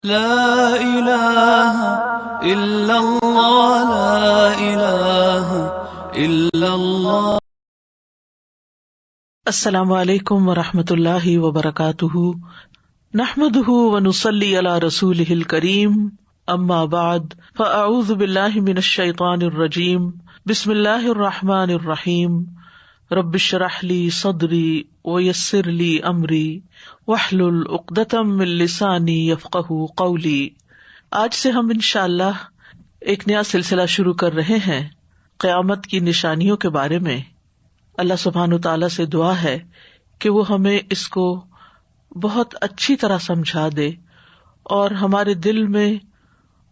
لا إله إلا الله لا إله إلا الله. السلام علیکم ورحمۃ اللہ وبرکاتہ، نحمده ونصلی علی رسولہ الکریم، اما بعد فاعوذ باللہ من الشیطان الرجیم، بسم اللہ الرحمن الرحیم، رب اشرح لی صدری ویسر لی امری واحلل عقدۃ من لسانی یفقہوا قولی۔ آج سے ہم انشاءاللہ ایک نیا سلسلہ شروع کر رہے ہیں قیامت کی نشانیوں کے بارے میں۔ اللہ سبحانہ تعالیٰ سے دعا ہے کہ وہ ہمیں اس کو بہت اچھی طرح سمجھا دے اور ہمارے دل میں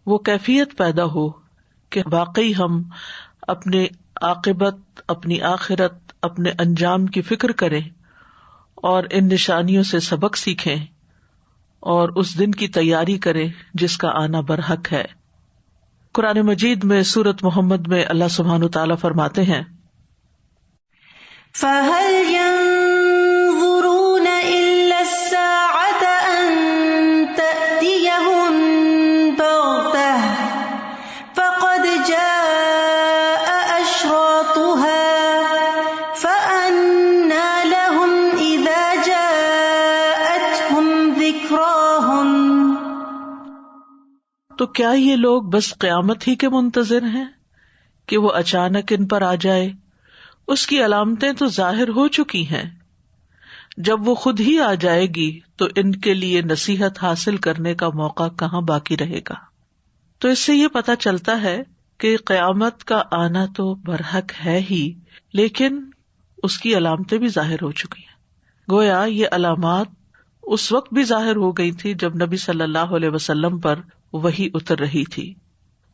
وہ کیفیت پیدا ہو کہ واقعی ہم اپنے عاقبت، اپنی آخرت، اپنے انجام کی فکر کریں اور ان نشانیوں سے سبق سیکھیں اور اس دن کی تیاری کریں جس کا آنا برحق ہے۔ قرآن مجید میں سورۃ محمد میں اللہ سبحانہ تعالیٰ فرماتے ہیں، فَهَلْ يَنظُرُونَ إِلَّا السَّاعَةَ أَن تَأْتِيَهُم بَغْتَةً فَقَدْ جَاءَ أَشْرَاطُهَا فَأَنَّىٰ لَهُمْ إِذَا جَاءَتْهُمْ ذِكْرَاهُمْ۔ تو کیا یہ لوگ بس قیامت ہی کے منتظر ہیں کہ وہ اچانک ان پر آ جائے؟ اس کی علامتیں تو ظاہر ہو چکی ہیں، جب وہ خود ہی آ جائے گی تو ان کے لیے نصیحت حاصل کرنے کا موقع کہاں باقی رہے گا۔ تو اس سے یہ پتہ چلتا ہے کہ قیامت کا آنا تو برحق ہے ہی، لیکن اس کی علامتیں بھی ظاہر ہو چکی ہیں۔ گویا یہ علامات اس وقت بھی ظاہر ہو گئی تھی جب نبی صلی اللہ علیہ وسلم پر وحی اتر رہی تھی۔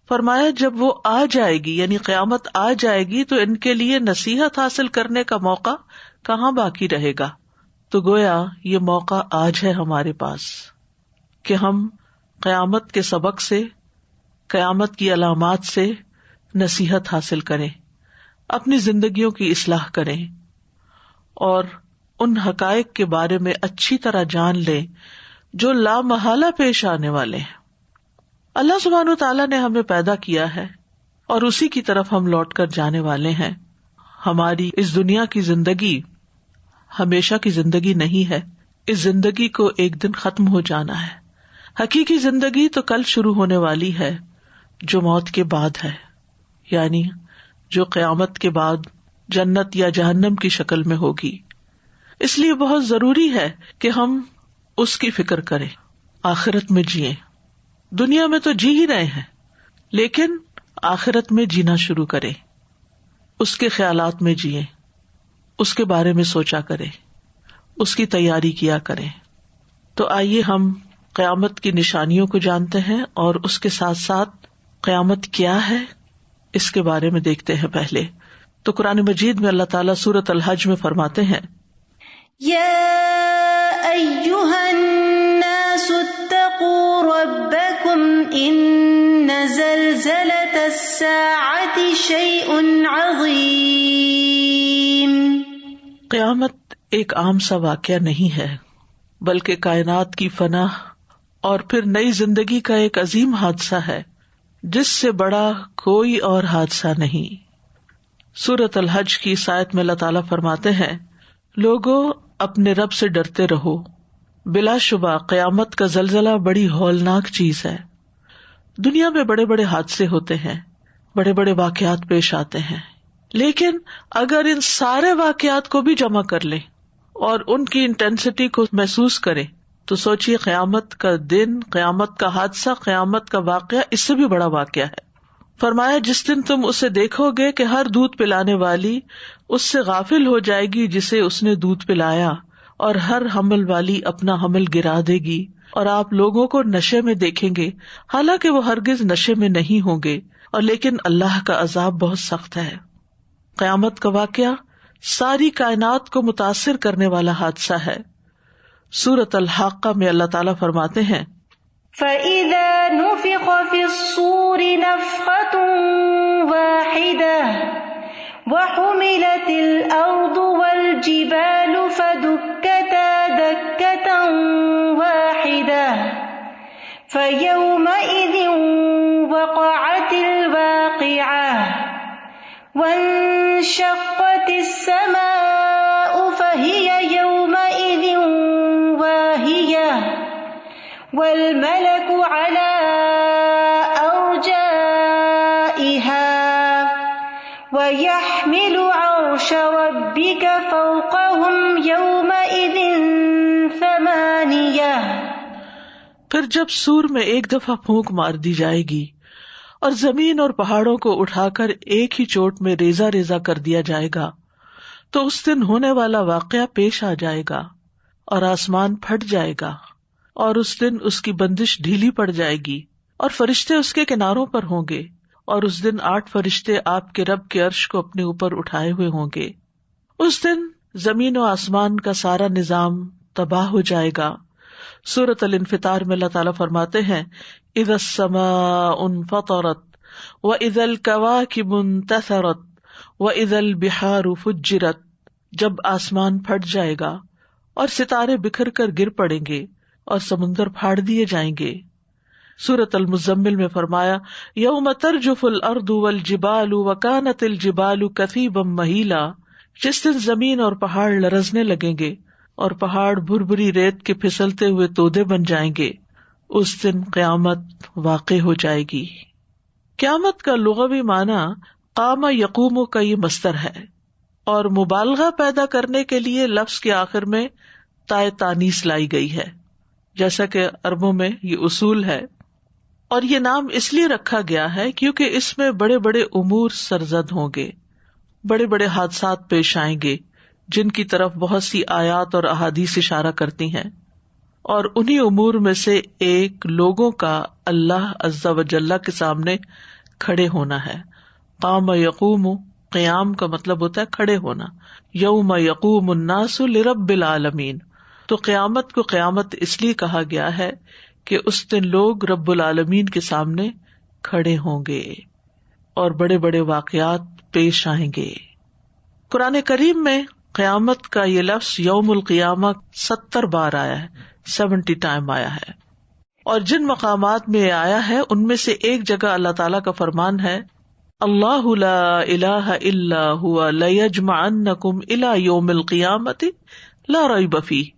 فرمایا جب وہ آ جائے گی، یعنی قیامت آ جائے گی، تو ان کے لیے نصیحت حاصل کرنے کا موقع کہاں باقی رہے گا۔ تو گویا یہ موقع آج ہے ہمارے پاس کہ ہم قیامت کے سبق سے، قیامت کی علامات سے نصیحت حاصل کریں، اپنی زندگیوں کی اصلاح کریں اور ان حقائق کے بارے میں اچھی طرح جان لیں جو لامحالہ پیش آنے والے ہیں۔ اللہ سبحانہ وتعالیٰ نے ہمیں پیدا کیا ہے اور اسی کی طرف ہم لوٹ کر جانے والے ہیں۔ ہماری اس دنیا کی زندگی ہمیشہ کی زندگی نہیں ہے، اس زندگی کو ایک دن ختم ہو جانا ہے۔ حقیقی زندگی تو کل شروع ہونے والی ہے جو موت کے بعد ہے، یعنی جو قیامت کے بعد جنت یا جہنم کی شکل میں ہوگی۔ اس لیے بہت ضروری ہے کہ ہم اس کی فکر کریں، آخرت میں جئیں۔ دنیا میں تو جی ہی رہے ہیں، لیکن آخرت میں جینا شروع کریں، اس کے خیالات میں جئیں، اس کے بارے میں سوچا کریں، اس کی تیاری کیا کریں۔ تو آئیے ہم قیامت کی نشانیوں کو جانتے ہیں اور اس کے ساتھ ساتھ قیامت کیا ہے اس کے بارے میں دیکھتے ہیں۔ پہلے تو قرآن مجید میں اللہ تعالیٰ سورۃ الحج میں فرماتے ہیں، یا ایھا الناس اتقوا ربکم ان زلزلۃ الساعۃ شیء عظیم۔ قیامت ایک عام سا واقعہ نہیں ہے، بلکہ کائنات کی فنا اور پھر نئی زندگی کا ایک عظیم حادثہ ہے جس سے بڑا کوئی اور حادثہ نہیں۔ سورۃ الحج کی اس آیت میں اللہ تعالیٰ فرماتے ہیں، لوگوں اپنے رب سے ڈرتے رہو، بلا شبہ قیامت کا زلزلہ بڑی ہولناک چیز ہے۔ دنیا میں بڑے بڑے حادثے ہوتے ہیں، بڑے بڑے واقعات پیش آتے ہیں، لیکن اگر ان سارے واقعات کو بھی جمع کر لیں اور ان کی انٹینسٹی کو محسوس کریں تو سوچئے قیامت کا دن، قیامت کا حادثہ، قیامت کا واقعہ اس سے بھی بڑا واقعہ ہے۔ فرمایا جس دن تم اسے دیکھو گے کہ ہر دودھ پلانے والی اس سے غافل ہو جائے گی جسے اس نے دودھ پلایا، اور ہر حمل والی اپنا حمل گرا دے گی، اور آپ لوگوں کو نشے میں دیکھیں گے حالانکہ وہ ہرگز نشے میں نہیں ہوں گے، اور لیکن اللہ کا عذاب بہت سخت ہے۔ قیامت کا واقعہ ساری کائنات کو متاثر کرنے والا حادثہ ہے۔ سورۃ الحاقہ میں اللہ تعالیٰ فرماتے ہیں، فَإِذَا نُفِخَ فِي الصُّورِ نَفْخَةٌ وَاحِدَةٌ وَحُمِلَتِ الْأَرْضُ وَالْجِبَالُ فَدُكَّتَا دَكَّةً وَاحِدَةً فَيَوْمَئِذٍ وَقَعَتِ الْوَاقِعَةُ وَانشَقَّتِ السَّمَاءُ فَهِيَ يَوْمَئِذٍ وَاهِيَةٌ وَالْمَلَكُ عَلَى أَرْجَائِهَا وَيَحْمِلُ عَرْشَ رَبِّكَ فَوْقَهُمْ يَوْمَئِذٍ ثَمَانِيَةٌ۔ پھر جب سور میں ایک دفعہ پھونک مار دی جائے گی اور زمین اور پہاڑوں کو اٹھا کر ایک ہی چوٹ میں ریزہ ریزہ کر دیا جائے گا تو اس دن ہونے والا واقعہ پیش آ جائے گا اور آسمان پھٹ جائے گا اور اس دن اس کی بندش ڈھیلی پڑ جائے گی اور فرشتے اس کے کناروں پر ہوں گے اور اس دن 8 فرشتے آپ کے رب کے عرش کو اپنے اوپر اٹھائے ہوئے ہوں گے۔ اس دن زمین و آسمان کا سارا نظام تباہ ہو جائے گا۔ سورۃ الانفطار میں اللہ تعالیٰ فرماتے ہیں اذا السماء انفطرت واذا الكواكب انتثرت واذا البحار فجرت، جب آسمان پھٹ جائے گا اور ستارے بکھر کر گر پڑیں گے اور سمندر پھاڑ دیے جائیں گے۔ سورۃ المزمل میں فرمایا یوم ترجف الارض والجبال وکانت الجبال کثیبا مہیلا، جس دن زمین اور پہاڑ لرزنے لگیں گے اور پہاڑ بھربھری ریت کے پھسلتے ہوئے تودے بن جائیں گے، اس دن قیامت واقع ہو جائے گی۔ قیامت کا لغوی معنی قام یقوم کا یہ مصدر ہے اور مبالغہ پیدا کرنے کے لیے لفظ کے آخر میں تائے تانیث لائی گئی ہے، جیسا کہ عربوں میں یہ اصول ہے، اور یہ نام اس لیے رکھا گیا ہے کیونکہ اس میں بڑے بڑے امور سرزد ہوں گے، بڑے بڑے حادثات پیش آئیں گے جن کی طرف بہت سی آیات اور احادیث اشارہ کرتی ہیں، اور انہی امور میں سے ایک لوگوں کا اللہ عز و جل کے سامنے کھڑے ہونا ہے۔ قام یقوم، قیام کا مطلب ہوتا ہے کھڑے ہونا، یوم یقوم الناس لرب العالمین، تو قیامت کو قیامت اس لیے کہا گیا ہے کہ اس دن لوگ رب العالمین کے سامنے کھڑے ہوں گے اور بڑے بڑے واقعات پیش آئیں گے۔ قرآن کریم میں قیامت کا یہ لفظ یوم القیامہ 70 بار آیا ہے، 70 ٹائم آیا ہے، اور جن مقامات میں آیا ہے ان میں سے ایک جگہ اللہ تعالیٰ کا فرمان ہے اللہ لا الہ الا هو لیجمعنکم الی یوم القیامۃ لا ریب فیہ،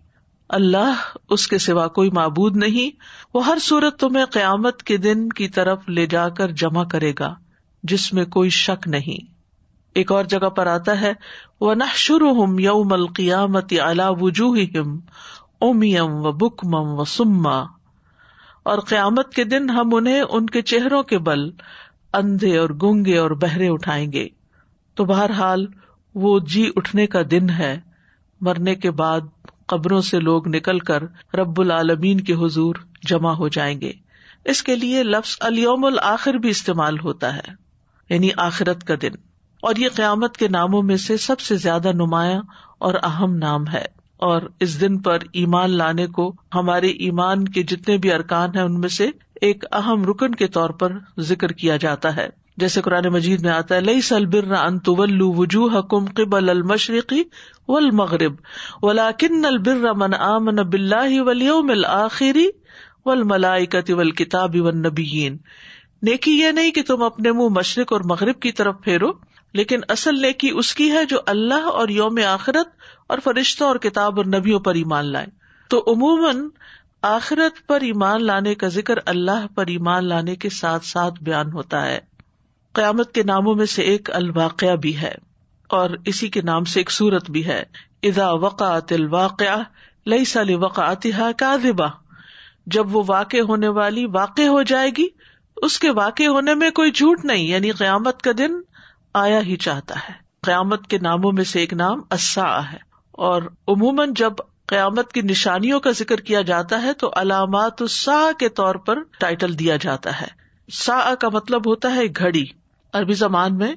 اللہ اس کے سوا کوئی معبود نہیں، وہ ہر صورت تمہیں قیامت کے دن کی طرف لے جا کر جمع کرے گا جس میں کوئی شک نہیں۔ ایک اور جگہ پر آتا ہے وَنَحْشُرُهُمْ يَوْمَ الْقِيَامَةِ عَلَى وُجُوهِهِمْ عُمْيًا وَبُكْمًا وَصُمًّا، اور قیامت کے دن ہم انہیں ان کے چہروں کے بل اندھے اور گونگے اور بہرے اٹھائیں گے۔ تو بہرحال وہ جی اٹھنے کا دن ہے، مرنے کے بعد قبروں سے لوگ نکل کر رب العالمین کے حضور جمع ہو جائیں گے۔ اس کے لیے لفظ الیوم الآخر بھی استعمال ہوتا ہے، یعنی آخرت کا دن، اور یہ قیامت کے ناموں میں سے سب سے زیادہ نمایاں اور اہم نام ہے، اور اس دن پر ایمان لانے کو ہمارے ایمان کے جتنے بھی ارکان ہیں ان میں سے ایک اہم رکن کے طور پر ذکر کیا جاتا ہے، جیسے قرآن مجید میں آتا ہے لیس البر ان تولوا وجوہکم قبل المشرق والمغرب ولکن البر من آمن باللہ والیوم الآخر والملائکۃ والکتاب والنبیین، نیکی یہ نہیں کہ تم اپنے منہ مشرق اور مغرب کی طرف پھیرو، لیکن اصل نیکی اس کی ہے جو اللہ اور یوم آخرت اور فرشتوں اور کتاب اور نبیوں پر ایمان لائے۔ تو عموماً آخرت پر ایمان لانے کا ذکر اللہ پر ایمان لانے کے ساتھ ساتھ بیان ہوتا ہے۔ قیامت کے ناموں میں سے ایک الواقعہ بھی ہے، اور اسی کے نام سے ایک سورت بھی ہے، اذا وقعت الواقعہ لیس لوقعتها کاذبہ، جب وہ واقع ہونے والی واقع ہو جائے گی اس کے واقع ہونے میں کوئی جھوٹ نہیں، یعنی قیامت کا دن آیا ہی چاہتا ہے۔ قیامت کے ناموں میں سے ایک نام الساعہ ہے، اور عموماً جب قیامت کی نشانیوں کا ذکر کیا جاتا ہے تو علامات الساعہ کے طور پر ٹائٹل دیا جاتا ہے۔ ساعہ کا مطلب ہوتا ہے گھڑی، عربی زبان میں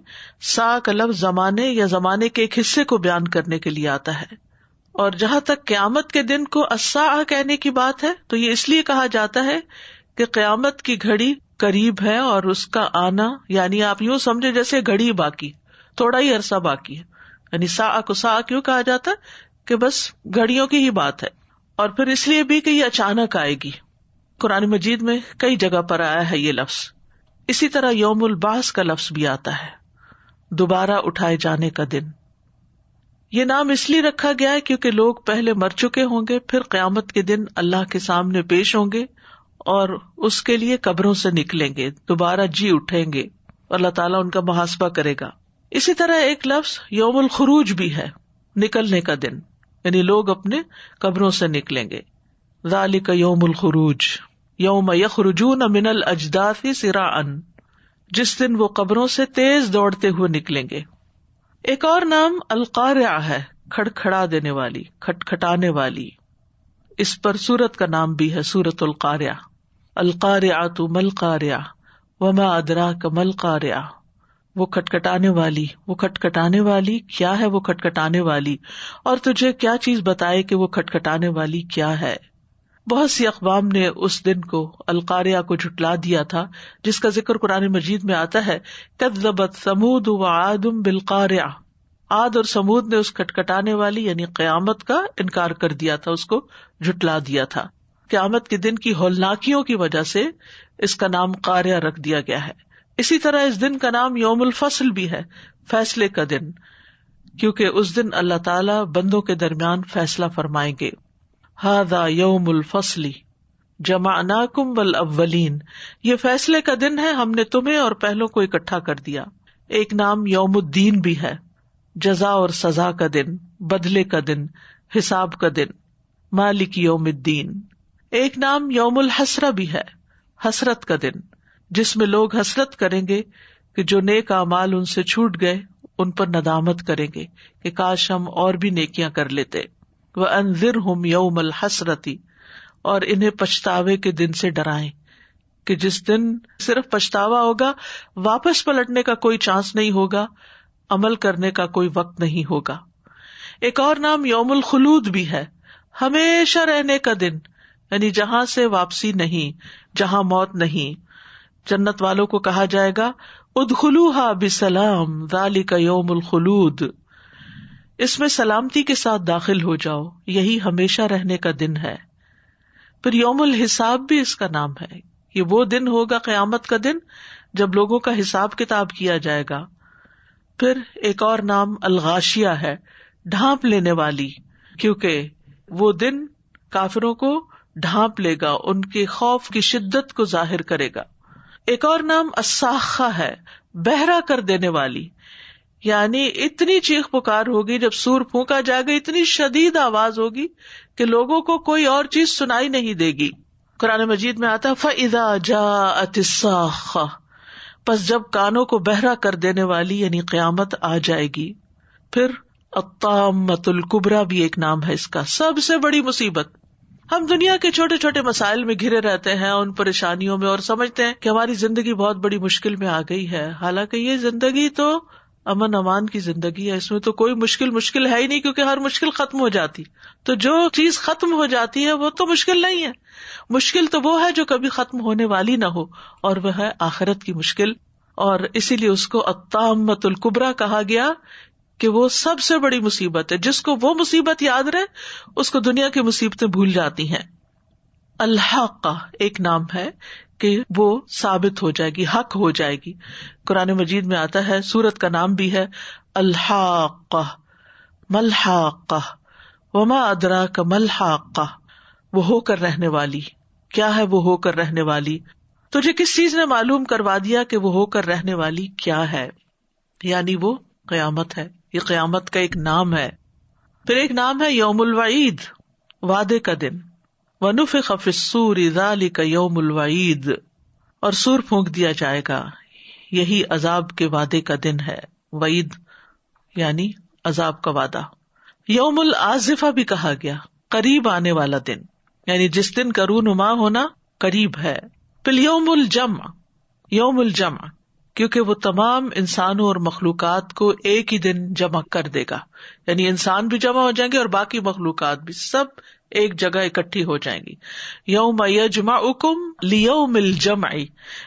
ساعہ کا لفظ زمانے یا زمانے کے ایک حصے کو بیان کرنے کے لیے آتا ہے، اور جہاں تک قیامت کے دن کو الساعہ کہنے کی بات ہے تو یہ اس لیے کہا جاتا ہے کہ قیامت کی گھڑی قریب ہے اور اس کا آنا، یعنی آپ یوں سمجھے جیسے گھڑی باقی، تھوڑا ہی عرصہ باقی ہے، یعنی ساعہ کو ساعہ کیوں کہا جاتا ہے کہ بس گھڑیوں کی ہی بات ہے، اور پھر اس لیے بھی کہ یہ اچانک آئے گی، قرآن مجید میں کئی جگہ پر آیا ہے یہ لفظ. اسی طرح یوم البعث کا لفظ بھی آتا ہے، دوبارہ اٹھائے جانے کا دن. یہ نام اس لیے رکھا گیا ہے کیونکہ لوگ پہلے مر چکے ہوں گے، پھر قیامت کے دن اللہ کے سامنے پیش ہوں گے اور اس کے لیے قبروں سے نکلیں گے، دوبارہ جی اٹھیں گے، اللہ تعالیٰ ان کا محاسبہ کرے گا. اسی طرح ایک لفظ یوم الخروج بھی ہے، نکلنے کا دن، یعنی لوگ اپنے قبروں سے نکلیں گے. ذالک یوم الخروج یوم یخرجون من الاجداث سراعا، جس دن وہ قبروں سے تیز دوڑتے ہوئے نکلیں گے. ایک اور نام القارعہ ہے، کھڑکھڑا دینے والی، کھٹکھٹانے والی. اس پر سورت کا نام بھی ہے، سورت القارعہ. القارعۃ ما القارعہ وما ادراک ما القارعہ. وہ کھٹکھٹانے والی، وہ کھٹکھٹانے والی کیا ہے، وہ کھٹکھٹانے والی، اور تجھے کیا چیز بتائے کہ وہ کھٹکھٹانے والی کیا ہے. بہت سی اقوام نے اس دن کو، القارعہ کو جھٹلا دیا تھا، جس کا ذکر قرآن مجید میں آتا ہے کذبت ثمود وعاد بالقارعہ. عاد اور سمود نے اس کھٹکھٹانے والی یعنی قیامت کا انکار کر دیا تھا، اس کو جھٹلا دیا تھا. قیامت کے دن کی ہولناکیوں کی وجہ سے اس کا نام قارعہ رکھ دیا گیا ہے. اسی طرح اس دن کا نام یوم الفصل بھی ہے، فیصلے کا دن، کیونکہ اس دن اللہ تعالیٰ بندوں کے درمیان فیصلہ فرمائیں گے. ھذا یوم الفصل جمعناکم والاولین، یہ فیصلے کا دن ہے، ہم نے تمہیں اور پہلوں کو اکٹھا کر دیا. ایک نام یوم الدین بھی ہے، جزا اور سزا کا دن، بدلے کا دن، حساب کا دن، مالک یوم الدین. ایک نام یوم الحسرہ بھی ہے، حسرت کا دن، جس میں لوگ حسرت کریں گے کہ جو نیک اعمال ان سے چھوٹ گئے ان پر ندامت کریں گے کہ کاش ہم اور بھی نیکیاں کر لیتے. وَأَنذِرْهُمْ يَوْمَ الْحَسْرَةِ، اور انہیں پچھتاوے کے دن سے ڈرائیں کہ جس دن صرف پچھتاوا ہوگا، واپس پلٹنے کا کوئی چانس نہیں ہوگا، عمل کرنے کا کوئی وقت نہیں ہوگا. ایک اور نام یوم الخلود بھی ہے، ہمیشہ رہنے کا دن، یعنی جہاں سے واپسی نہیں، جہاں موت نہیں. جنت والوں کو کہا جائے گا ادخلوها بسلام ذالک یوم الخلود، اس میں سلامتی کے ساتھ داخل ہو جاؤ، یہی ہمیشہ رہنے کا دن ہے. پھر یوم الحساب بھی اس کا نام ہے، یہ وہ دن ہوگا قیامت کا دن جب لوگوں کا حساب کتاب کیا جائے گا. پھر ایک اور نام الغاشیہ ہے، ڈھانپ لینے والی، کیونکہ وہ دن کافروں کو ڈھانپ لے گا، ان کے خوف کی شدت کو ظاہر کرے گا. ایک اور نام الصاخہ ہے، بہرا کر دینے والی، یعنی اتنی چیخ پکار ہوگی جب سور پھونکا جائے گا، اتنی شدید آواز ہوگی کہ لوگوں کو کوئی اور چیز سنائی نہیں دے گی. قرآن مجید میں آتا فَإِذَا جَاءَتِ الصَّاخَّةُ، پس جب کانوں کو بہرا کر دینے والی یعنی قیامت آ جائے گی. پھر الطامۃ الکبریٰ بھی ایک نام ہے اس کا، سب سے بڑی مصیبت. ہم دنیا کے چھوٹے چھوٹے مسائل میں گھرے رہتے ہیں، ان پریشانیوں میں، اور سمجھتے ہیں کہ ہماری زندگی بہت بڑی مشکل میں آ گئی ہے. حالانکہ یہ زندگی تو امن امان کی زندگی ہے، اس میں تو کوئی مشکل ہے ہی نہیں، کیونکہ ہر مشکل ختم ہو جاتی. تو جو چیز ختم ہو جاتی ہے وہ تو مشکل نہیں ہے. مشکل تو وہ ہے جو کبھی ختم ہونے والی نہ ہو، اور وہ ہے آخرت کی مشکل. اور اسی لیے اس کو الطامۃ الکبریٰ کہا گیا کہ وہ سب سے بڑی مصیبت ہے. جس کو وہ مصیبت یاد رہے اس کو دنیا کی مصیبتیں بھول جاتی ہیں. الحاقہ ایک نام ہے کہ وہ ثابت ہو جائے گی، حق ہو جائے گی. قرآن مجید میں آتا ہے، سورت کا نام بھی ہے الحاقہ، ملحاقہ وما ادراک ملحاقہ، وہ ہو کر رہنے والی. کیا ہے وہ ہو کر رہنے والی؟ تجھے کس چیز نے معلوم کروا دیا کہ وہ ہو کر رہنے والی کیا ہے؟ یعنی وہ قیامت ہے. یہ قیامت کا ایک نام ہے. پھر ایک نام ہے یوم الوعید، وعدے کا دن. وَنُفِخَ فِي الصُّورِ ذَلِكَ يَوْمُ الْوَعِيدِ، اور سور پھونک دیا جائے گا، یہی عذاب کے وعدے کا دن ہے. وعید یعنی عذاب کا وعدہ. یوم الآزفہ بھی کہا گیا، قریب آنے والا دن، یعنی جس دن کا رونما ہونا قریب ہے. پھر یوم الجمع، یوم الجمع کیونکہ وہ تمام انسانوں اور مخلوقات کو ایک ہی دن جمع کر دے گا، یعنی انسان بھی جمع ہو جائیں گے اور باقی مخلوقات بھی، سب ایک جگہ اکٹھی ہو جائیں گی. یوم یجمعکم لیوم الجمع،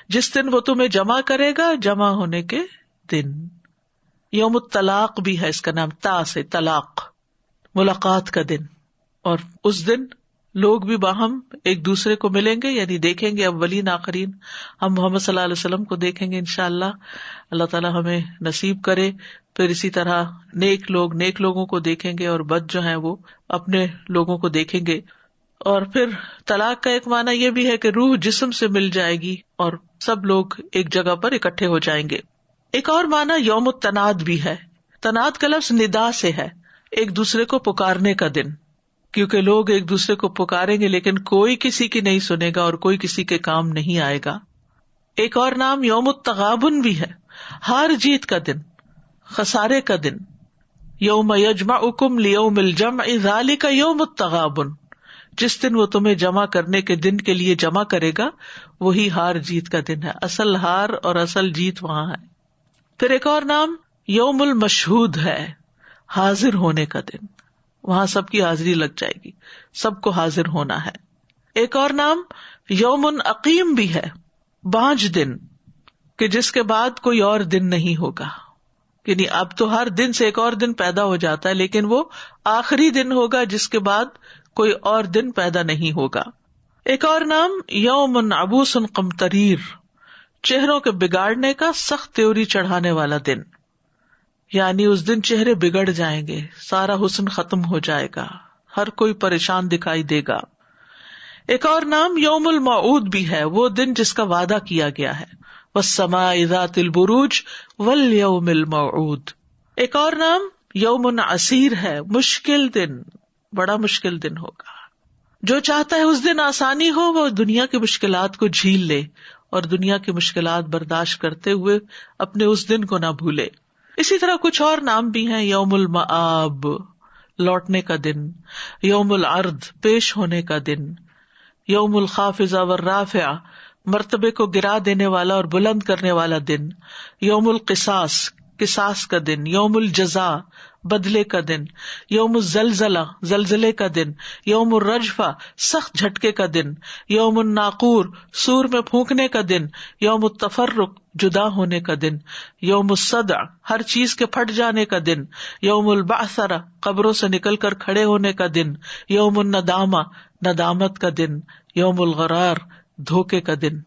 جس دن وہ تمہیں جمع کرے گا جمع ہونے کے دن. یوم الطلاق بھی ہے اس کا نام، تا سے طلاق، ملاقات کا دن. اور اس دن لوگ بھی باہم ایک دوسرے کو ملیں گے، یعنی دیکھیں گے اولین آخرین. ہم محمد صلی اللہ علیہ وسلم کو دیکھیں گے انشاءاللہ. اللہ تعالیٰ ہمیں نصیب کرے. پھر اسی طرح نیک لوگ نیک لوگوں کو دیکھیں گے اور بد جو ہیں وہ اپنے لوگوں کو دیکھیں گے. اور پھر طلاق کا ایک معنی یہ بھی ہے کہ روح جسم سے مل جائے گی اور سب لوگ ایک جگہ پر اکٹھے ہو جائیں گے. ایک اور معنی یوم التناد بھی ہے. تناد کا لفظ ندا سے ہے، ایک دوسرے کو پکارنے کا دن، کیونکہ لوگ ایک دوسرے کو پکاریں گے لیکن کوئی کسی کی نہیں سنے گا اور کوئی کسی کے کام نہیں آئے گا. ایک اور نام یوم التغابن بھی ہے، ہار جیت کا دن، خسارے کا دن. یوم یجمعکم لیوم الجمع ذالک یوم التغابن، جس دن وہ تمہیں جمع کرنے کے دن کے لیے جمع کرے گا وہی ہار جیت کا دن ہے. اصل ہار اور اصل جیت وہاں ہے. پھر ایک اور نام یوم المشہود ہے، حاضر ہونے کا دن. وہاں سب کی حاضری لگ جائے گی، سب کو حاضر ہونا ہے. ایک اور نام یوم عقیم بھی ہے، بانجھ دن، کہ جس کے بعد کوئی اور دن نہیں ہوگا. یعنی اب تو ہر دن سے ایک اور دن پیدا ہو جاتا ہے لیکن وہ آخری دن ہوگا جس کے بعد کوئی اور دن پیدا نہیں ہوگا. ایک اور نام یوم عبوس قمطریر، چہروں کے بگاڑنے کا سخت تیوری چڑھانے والا دن. یعنی اس دن چہرے بگڑ جائیں گے، سارا حسن ختم ہو جائے گا، ہر کوئی پریشان دکھائی دے گا. ایک اور نام یوم الموعود بھی ہے، وہ دن جس کا وعدہ کیا گیا ہے. والسماء ذات البروج والیوم الموعود. ایک اور نام یوم عسیر ہے، مشکل دن، بڑا مشکل دن ہوگا. جو چاہتا ہے اس دن آسانی ہو وہ دنیا کی مشکلات کو جھیل لے اور دنیا کی مشکلات برداشت کرتے ہوئے اپنے اس دن کو نہ بھولے. اسی طرح کچھ اور نام بھی ہیں، یوم المآب، لوٹنے کا دن، یوم العرض، پیش ہونے کا دن، یوم الخافضہ والرافعہ، مرتبے کو گرا دینے والا اور بلند کرنے والا دن، یوم القصاص، قصاص کا دن، یوم الجزاء، بدلے کا دن، یوم الزلزلہ، زلزلے کا دن، یوم الرجفہ، سخت جھٹکے کا دن، یوم الناقور، سور میں پھونکنے کا دن، یوم التفرق، جدا ہونے کا دن، یوم الصدع، ہر چیز کے پھٹ جانے کا دن، یوم البعثرہ، قبروں سے نکل کر کھڑے ہونے کا دن، یوم الندامہ، ندامت کا دن، یوم الغرار، دھوکے کا دن.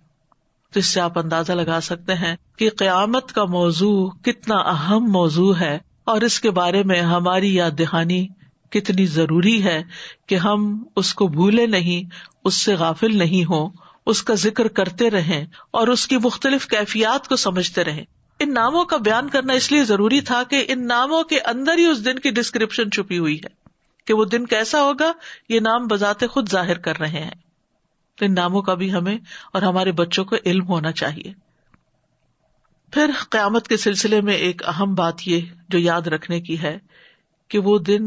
تو اس سے آپ اندازہ لگا سکتے ہیں کہ قیامت کا موضوع کتنا اہم موضوع ہے اور اس کے بارے میں ہماری یاد دہانی کتنی ضروری ہے کہ ہم اس کو بھولے نہیں، اس سے غافل نہیں ہوں، اس کا ذکر کرتے رہیں اور اس کی مختلف کیفیات کو سمجھتے رہیں. ان ناموں کا بیان کرنا اس لیے ضروری تھا کہ ان ناموں کے اندر ہی اس دن کی ڈسکرپشن چھپی ہوئی ہے کہ وہ دن کیسا ہوگا، یہ نام بذات خود ظاہر کر رہے ہیں. تو ان ناموں کا بھی ہمیں اور ہمارے بچوں کو علم ہونا چاہیے. پھر قیامت کے سلسلے میں ایک اہم بات یہ جو یاد رکھنے کی ہے کہ وہ دن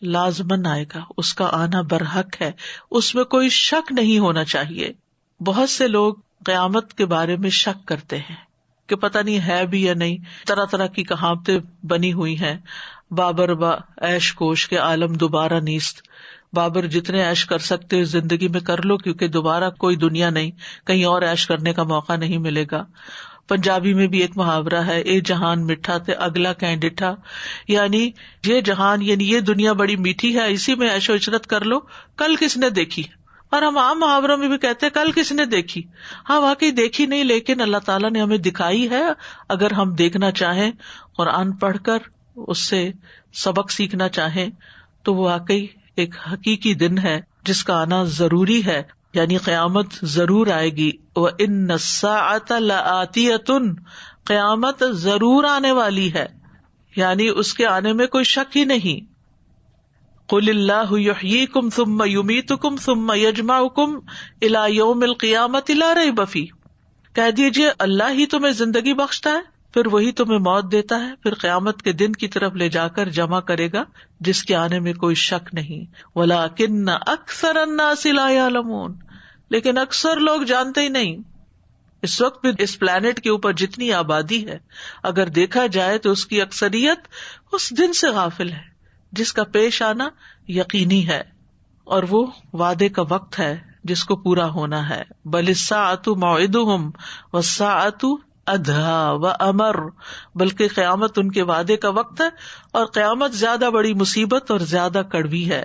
لازماً آئے گا، اس کا آنا برحق ہے، اس میں کوئی شک نہیں ہونا چاہیے. بہت سے لوگ قیامت کے بارے میں شک کرتے ہیں کہ پتہ نہیں ہے بھی یا نہیں. طرح طرح کی کہاوتیں بنی ہوئی ہیں. بابر با عیش کوش کے عالم دوبارہ نیست. بابر جتنے عیش کر سکتے زندگی میں کر لو کیونکہ دوبارہ کوئی دنیا نہیں، کہیں اور عیش کرنے کا موقع نہیں ملے گا. پنجابی میں بھی ایک محاورہ ہے، اے جہان مٹھا تے اگلا کہیں ڈٹھا، یعنی یہ جہان یعنی یہ دنیا بڑی میٹھی ہے، اسی میں عیش و عشرت کر لو، کل کس نے دیکھی. اور ہم عام محاوروں میں بھی کہتے ہیں کل کس نے دیکھی. ہاں واقعی دیکھی نہیں، لیکن اللہ تعالیٰ نے ہمیں دکھائی ہے. اگر ہم دیکھنا چاہیں، قرآن پڑھ کر اس سے سبق سیکھنا چاہیں تو وہ واقعی ایک حقیقی دن ہے جس کا آنا ضروری ہے. یعنی قیامت ضرور آئے گی. وَإِنَّ السَّاعَةَ لَآتِيَةٌ، قیامت ضرور آنے والی ہے، یعنی اس کے آنے میں کوئی شک ہی نہیں. قُلِ اللَّهُ يُحْيِيكُمْ ثُمَّ يُمِيتُكُمْ ثُمَّ يَجْمَعُكُمْ إِلَى يَوْمِ الْقِيَامَةِ لَا رَيْبَ فِيهِ، کہہ دیجیے اللہ ہی تمہیں زندگی بخشتا ہے، پھر وہی تمہیں موت دیتا ہے، پھر قیامت کے دن کی طرف لے جا کر جمع کرے گا جس کے آنے میں کوئی شک نہیں. وَلَٰكِنَّ أَكْثَرَ النَّاسِ لَا يَعْلَمُونَ، لیکن اکثر لوگ جانتے ہی نہیں. اس وقت بھی اس پلانٹ کے اوپر جتنی آبادی ہے اگر دیکھا جائے تو اس کی اکثریت اس دن سے غافل ہے جس کا پیش آنا یقینی ہے اور وہ وعدے کا وقت ہے جس کو پورا ہونا ہے. بل الساعة موعدهم والساعة ادھا و امر، بلکہ قیامت ان کے وعدے کا وقت ہے اور قیامت زیادہ بڑی مصیبت اور زیادہ کڑوی ہے.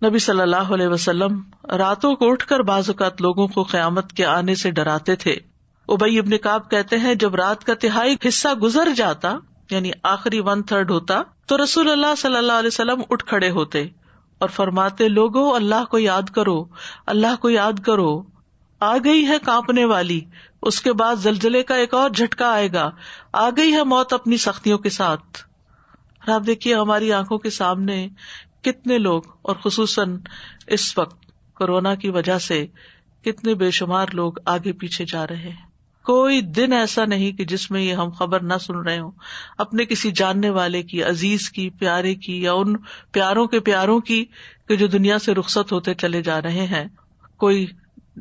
نبی صلی اللہ علیہ وسلم راتوں کو اٹھ کر بعض اوقات لوگوں کو قیامت کے آنے سے ڈراتے تھے. ابی ابن کعب کہتے ہیں جب رات کا تہائی حصہ گزر جاتا یعنی آخری 1/3 ہوتا تو رسول اللہ صلی اللہ علیہ وسلم اٹھ کھڑے ہوتے اور فرماتے لوگو اللہ کو یاد کرو، اللہ کو یاد کرو، آ گئی ہے کانپنے والی، اس کے بعد زلزلے کا ایک اور جھٹکا آئے گا، آ گئی ہے موت اپنی سختیوں کے ساتھ. اور آپ دیکھیے ہماری آنکھوں کے سامنے کتنے لوگ اور خصوصاً اس وقت کورونا کی وجہ سے کتنے بے شمار لوگ آگے پیچھے جا رہے ہیں. کوئی دن ایسا نہیں کہ جس میں یہ ہم خبر نہ سن رہے ہوں اپنے کسی جاننے والے کی، عزیز کی، پیارے کی، یا ان پیاروں کے پیاروں کی کہ جو دنیا سے رخصت ہوتے چلے جا رہے ہیں. کوئی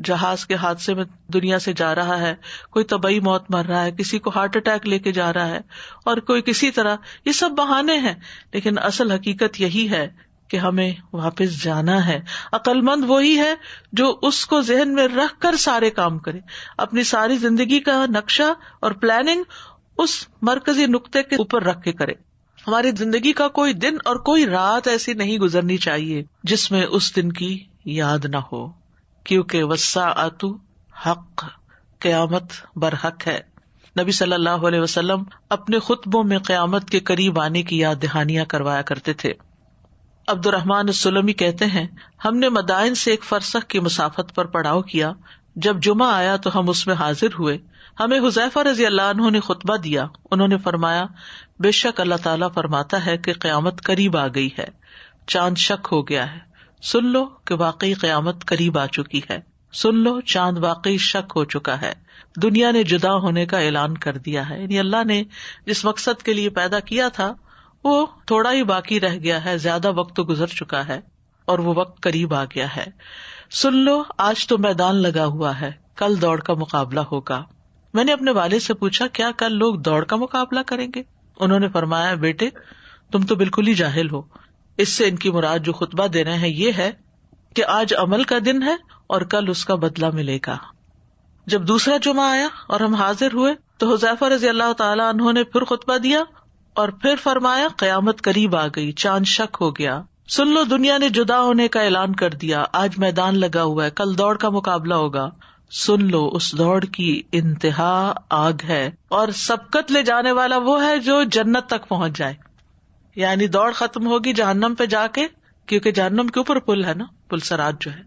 جہاز کے حادثے میں دنیا سے جا رہا ہے، کوئی طبعی موت مر رہا ہے، کسی کو ہارٹ اٹیک لے کے جا رہا ہے، اور کوئی کسی طرح. یہ سب بہانے ہیں، لیکن اصل حقیقت یہی ہے کہ ہمیں واپس جانا ہے. عقل مند وہی ہے جو اس کو ذہن میں رکھ کر سارے کام کرے، اپنی ساری زندگی کا نقشہ اور پلاننگ اس مرکزی نقطے کے اوپر رکھ کے کرے. ہماری زندگی کا کوئی دن اور کوئی رات ایسی نہیں گزرنی چاہیے جس میں اس دن کی یاد نہ ہو، کیونکہ والساعۃ حق، قیامت برحق ہے. نبی صلی اللہ علیہ وسلم اپنے خطبوں میں قیامت کے قریب آنے کی یاد دہانیاں کروایا کرتے تھے. عبد الرحمن السلمی کہتے ہیں ہم نے مدائن سے ایک فرسخ کی مسافت پر پڑاؤ کیا. جب جمعہ آیا تو ہم اس میں حاضر ہوئے. ہمیں حذیفہ رضی اللہ عنہ نے خطبہ دیا. انہوں نے فرمایا بے شک اللہ تعالیٰ فرماتا ہے کہ قیامت قریب آ گئی ہے، چاند شک ہو گیا ہے، سن لو کہ واقعی قیامت قریب آ چکی ہے، سن لو چاند واقعی شک ہو چکا ہے. دنیا نے جدا ہونے کا اعلان کر دیا ہے، یعنی اللہ نے جس مقصد کے لیے پیدا کیا تھا وہ تھوڑا ہی باقی رہ گیا ہے، زیادہ وقت تو گزر چکا ہے اور وہ وقت قریب آ گیا ہے. سن لو آج تو میدان لگا ہوا ہے، کل دوڑ کا مقابلہ ہوگا. میں نے اپنے والد سے پوچھا کیا کل لوگ دوڑ کا مقابلہ کریں گے؟ انہوں نے فرمایا بیٹے تم تو بالکل ہی جاہل ہو. اس سے ان کی مراد جو خطبہ دے رہے ہیں یہ ہے کہ آج عمل کا دن ہے اور کل اس کا بدلہ ملے گا. جب دوسرا جمعہ آیا اور ہم حاضر ہوئے تو حذیفہ رضی اللہ تعالیٰ عنہ نے پھر خطبہ دیا اور پھر فرمایا قیامت قریب آ گئی، چاند شک ہو گیا. سن لو دنیا نے جدا ہونے کا اعلان کر دیا، آج میدان لگا ہوا ہے، کل دوڑ کا مقابلہ ہوگا. سن لو اس دوڑ کی انتہا آگ ہے اور سبقت لے جانے والا وہ ہے جو جنت تک پہنچ جائے. یعنی دوڑ ختم ہوگی جہنم پہ جا کے، کیونکہ جہنم کے اوپر پل ہے نا، پل سرات جو ہے،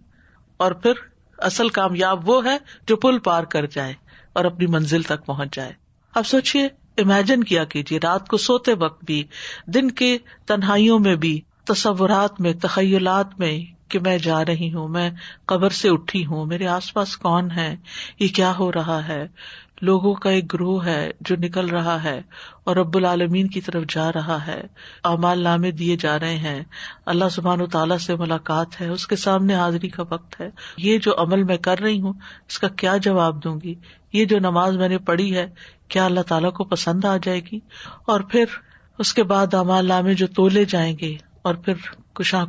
اور پھر اصل کامیاب وہ ہے جو پل پار کر جائے اور اپنی منزل تک پہنچ جائے. اب سوچئے، امیجن کیا کیجیے رات کو سوتے وقت بھی، دن کے تنہائیوں میں بھی، تصورات میں، تخیلات میں کہ میں جا رہی ہوں، میں قبر سے اٹھی ہوں، میرے آس پاس کون ہے، یہ کیا ہو رہا ہے. لوگوں کا ایک گروہ ہے جو نکل رہا ہے اور رب العالمین کی طرف جا رہا ہے، اعمال نامے دیے جا رہے ہیں، اللہ سبحانہ و تعالیٰ سے ملاقات ہے، اس کے سامنے حاضری کا وقت ہے. یہ جو عمل میں کر رہی ہوں اس کا کیا جواب دوں گی، یہ جو نماز میں نے پڑھی ہے کیا اللہ تعالیٰ کو پسند آ جائے گی. اور پھر اس کے بعد اعمال نامے جو تولے جائیں گے اور پھر کشاں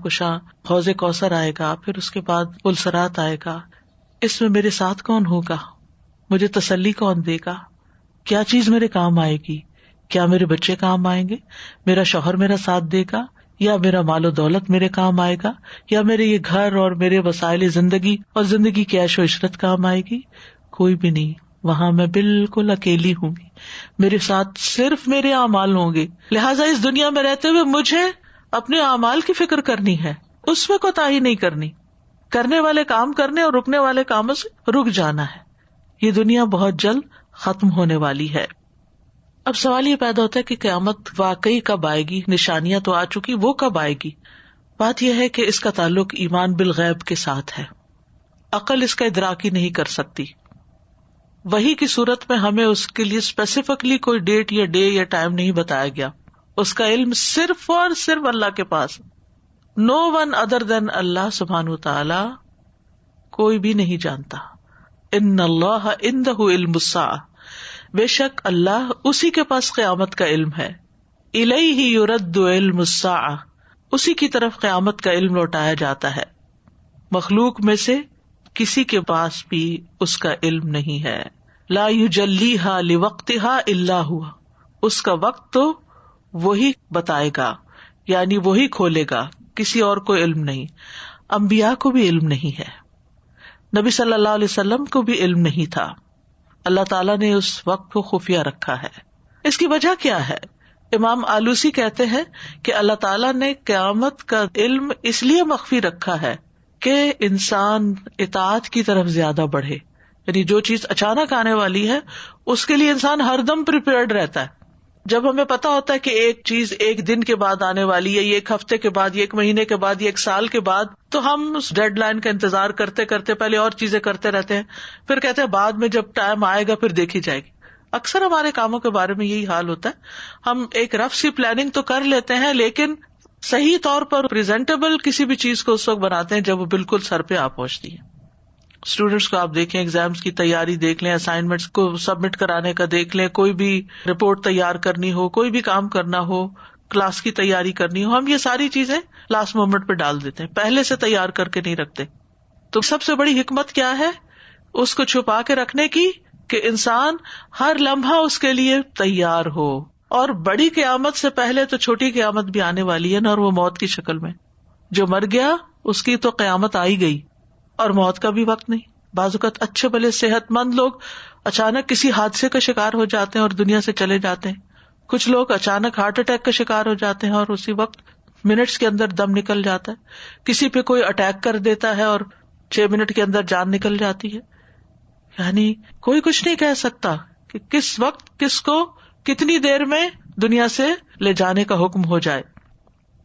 حوض کوثر آئے گا، پھر اس کے بعد پل صراط آئے گا. اس میں میرے ساتھ کون ہوگا، مجھے تسلی کون دے گا، کیا چیز میرے کام آئے گی، کیا میرے بچے کام آئیں گے، میرا شوہر میرا ساتھ دے گا، یا میرا مال و دولت میرے کام آئے گا، یا میرے یہ گھر اور میرے وسائل زندگی اور زندگی کی عیش و عشرت کام آئے گی. کوئی بھی نہیں. وہاں میں بالکل اکیلی ہوں گی، میرے ساتھ صرف میرے اعمال ہوں گے. لہٰذا اس دنیا میں رہتے ہوئے مجھے اپنے اعمال کی فکر کرنی ہے، اس میں کوتاہی نہیں کرنی، کرنے والے کام کرنے اور رکنے والے کاموں سے رک جانا ہے. یہ دنیا بہت جلد ختم ہونے والی ہے. اب سوال یہ پیدا ہوتا ہے کہ قیامت واقعی کب آئے گی؟ نشانیاں تو آ چکی، وہ کب آئے گی؟ بات یہ ہے کہ اس کا تعلق ایمان بالغیب کے ساتھ ہے. عقل اس کا ادراک ہی نہیں کر سکتی. وحی کی صورت میں ہمیں اس کے لیے اسپیسیفکلی کوئی ڈیٹ یا ڈے یا ٹائم نہیں بتایا گیا. اس کا علم صرف اور صرف اللہ کے پاس، نو ون ادر دین اللہ سبحانہ وتعالی، کوئی بھی نہیں جانتا. ان اللہ عندہ علم الساعہ، بے شک اللہ اسی کے پاس قیامت کا علم ہے. الیہ یرد علم الساعہ، اسی کی طرف قیامت کا علم لوٹایا جاتا ہے. مخلوق میں سے کسی کے پاس بھی اس کا علم نہیں ہے. لا یجلیہا لوقتہا الا ہوا، اس کا وقت تو وہی بتائے گا، یعنی وہی کھولے گا، کسی اور کو علم نہیں. انبیاء کو بھی علم نہیں ہے، نبی صلی اللہ علیہ وسلم کو بھی علم نہیں تھا. اللہ تعالیٰ نے اس وقت کو خفیہ رکھا ہے. اس کی وجہ کیا ہے؟ امام آلوسی کہتے ہیں کہ اللہ تعالیٰ نے قیامت کا علم اس لیے مخفی رکھا ہے کہ انسان اطاعت کی طرف زیادہ بڑھے. یعنی جو چیز اچانک آنے والی ہے اس کے لیے انسان ہر دم پریپیئرڈ رہتا ہے. جب ہمیں پتا ہوتا ہے کہ ایک چیز ایک دن کے بعد آنے والی ہے، یہ ایک ہفتے کے بعد، یہ ایک مہینے کے بعد، یہ ایک سال کے بعد، تو ہم اس ڈیڈ لائن کا انتظار کرتے کرتے پہلے اور چیزیں کرتے رہتے ہیں، پھر کہتے ہیں بعد میں جب ٹائم آئے گا پھر دیکھی جائے گی. اکثر ہمارے کاموں کے بارے میں یہی حال ہوتا ہے. ہم ایک رف سی پلاننگ تو کر لیتے ہیں لیکن صحیح طور پر پریزنٹیبل کسی بھی چیز کو اس وقت بناتے ہیں جب وہ بالکل سر پہ آ پہنچتی ہے. اسٹوڈینٹس کو آپ دیکھیں، ایگزامس کی تیاری دیکھ لیں، اسائنمنٹس کو سبمٹ کرانے کا دیکھ لیں، کوئی بھی رپورٹ تیار کرنی ہو، کوئی بھی کام کرنا ہو، کلاس کی تیاری کرنی ہو، ہم یہ ساری چیزیں لاسٹ مومنٹ پہ ڈال دیتے ہیں، پہلے سے تیار کر کے نہیں رکھتے. تو سب سے بڑی حکمت کیا ہے؟ اس کو چھپا کے رکھنے کی کہ انسان ہر لمحہ اس کے لیے تیار ہو. اور بڑی قیامت سے پہلے تو چھوٹی قیامت بھی آنے والی ہے نا، اور وہ موت کی شکل میں. جو مر گیا اس کی تو قیامت آئی گئی، اور موت کا بھی وقت نہیں. بعض اوقات اچھے بھلے صحت مند لوگ اچانک کسی حادثے کا شکار ہو جاتے ہیں اور دنیا سے چلے جاتے ہیں. کچھ لوگ اچانک ہارٹ اٹیک کا شکار ہو جاتے ہیں اور اسی وقت منٹس کے اندر دم نکل جاتا ہے. کسی پہ کوئی اٹیک کر دیتا ہے اور 6 منٹ کے اندر جان نکل جاتی ہے. یعنی کوئی کچھ نہیں کہہ سکتا کہ کس وقت کس کو کتنی دیر میں دنیا سے لے جانے کا حکم ہو جائے.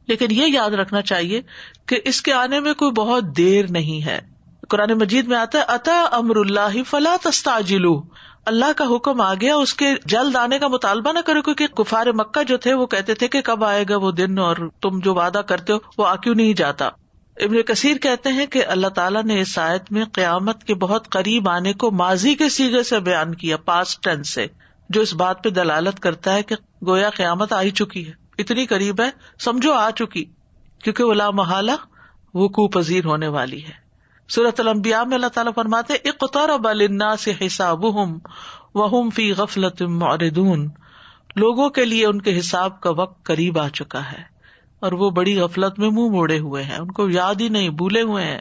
لیکن یہ یاد رکھنا چاہیے کہ اس کے آنے میں کوئی بہت دیر نہیں ہے. قرآن مجید میں آتا ہے اتا امر اللہ فلا تستعجلوا، اللہ کا حکم آ گیا، اس کے جلد آنے کا مطالبہ نہ کرو، کیونکہ کفار مکہ جو تھے وہ کہتے تھے کہ کب آئے گا وہ دن، اور تم جو وعدہ کرتے ہو وہ آ کیوں نہیں جاتا. ابن کثیر کہتے ہیں کہ اللہ تعالیٰ نے اس آیت میں قیامت کے بہت قریب آنے کو ماضی کے صیغے سے بیان کیا، پاسٹ ٹینس سے، جو اس بات پہ دلالت کرتا ہے کہ گویا قیامت آ ہی چکی ہے، اتنی قریب ہے سمجھو آ چکی، کیونکہ وہ لا محالہ وقوع پذیر ہونے والی ہے. سورۃ الانبیاء میں اللہ تعالیٰ فرماتے اقترب للناس حسابهم وهم فی غفلۃ معرضون، لوگوں کے لیے ان کے حساب کا وقت قریب آ چکا ہے اور وہ بڑی غفلت میں منہ موڑے ہوئے ہیں، ان کو یاد ہی نہیں، بھولے ہوئے ہیں.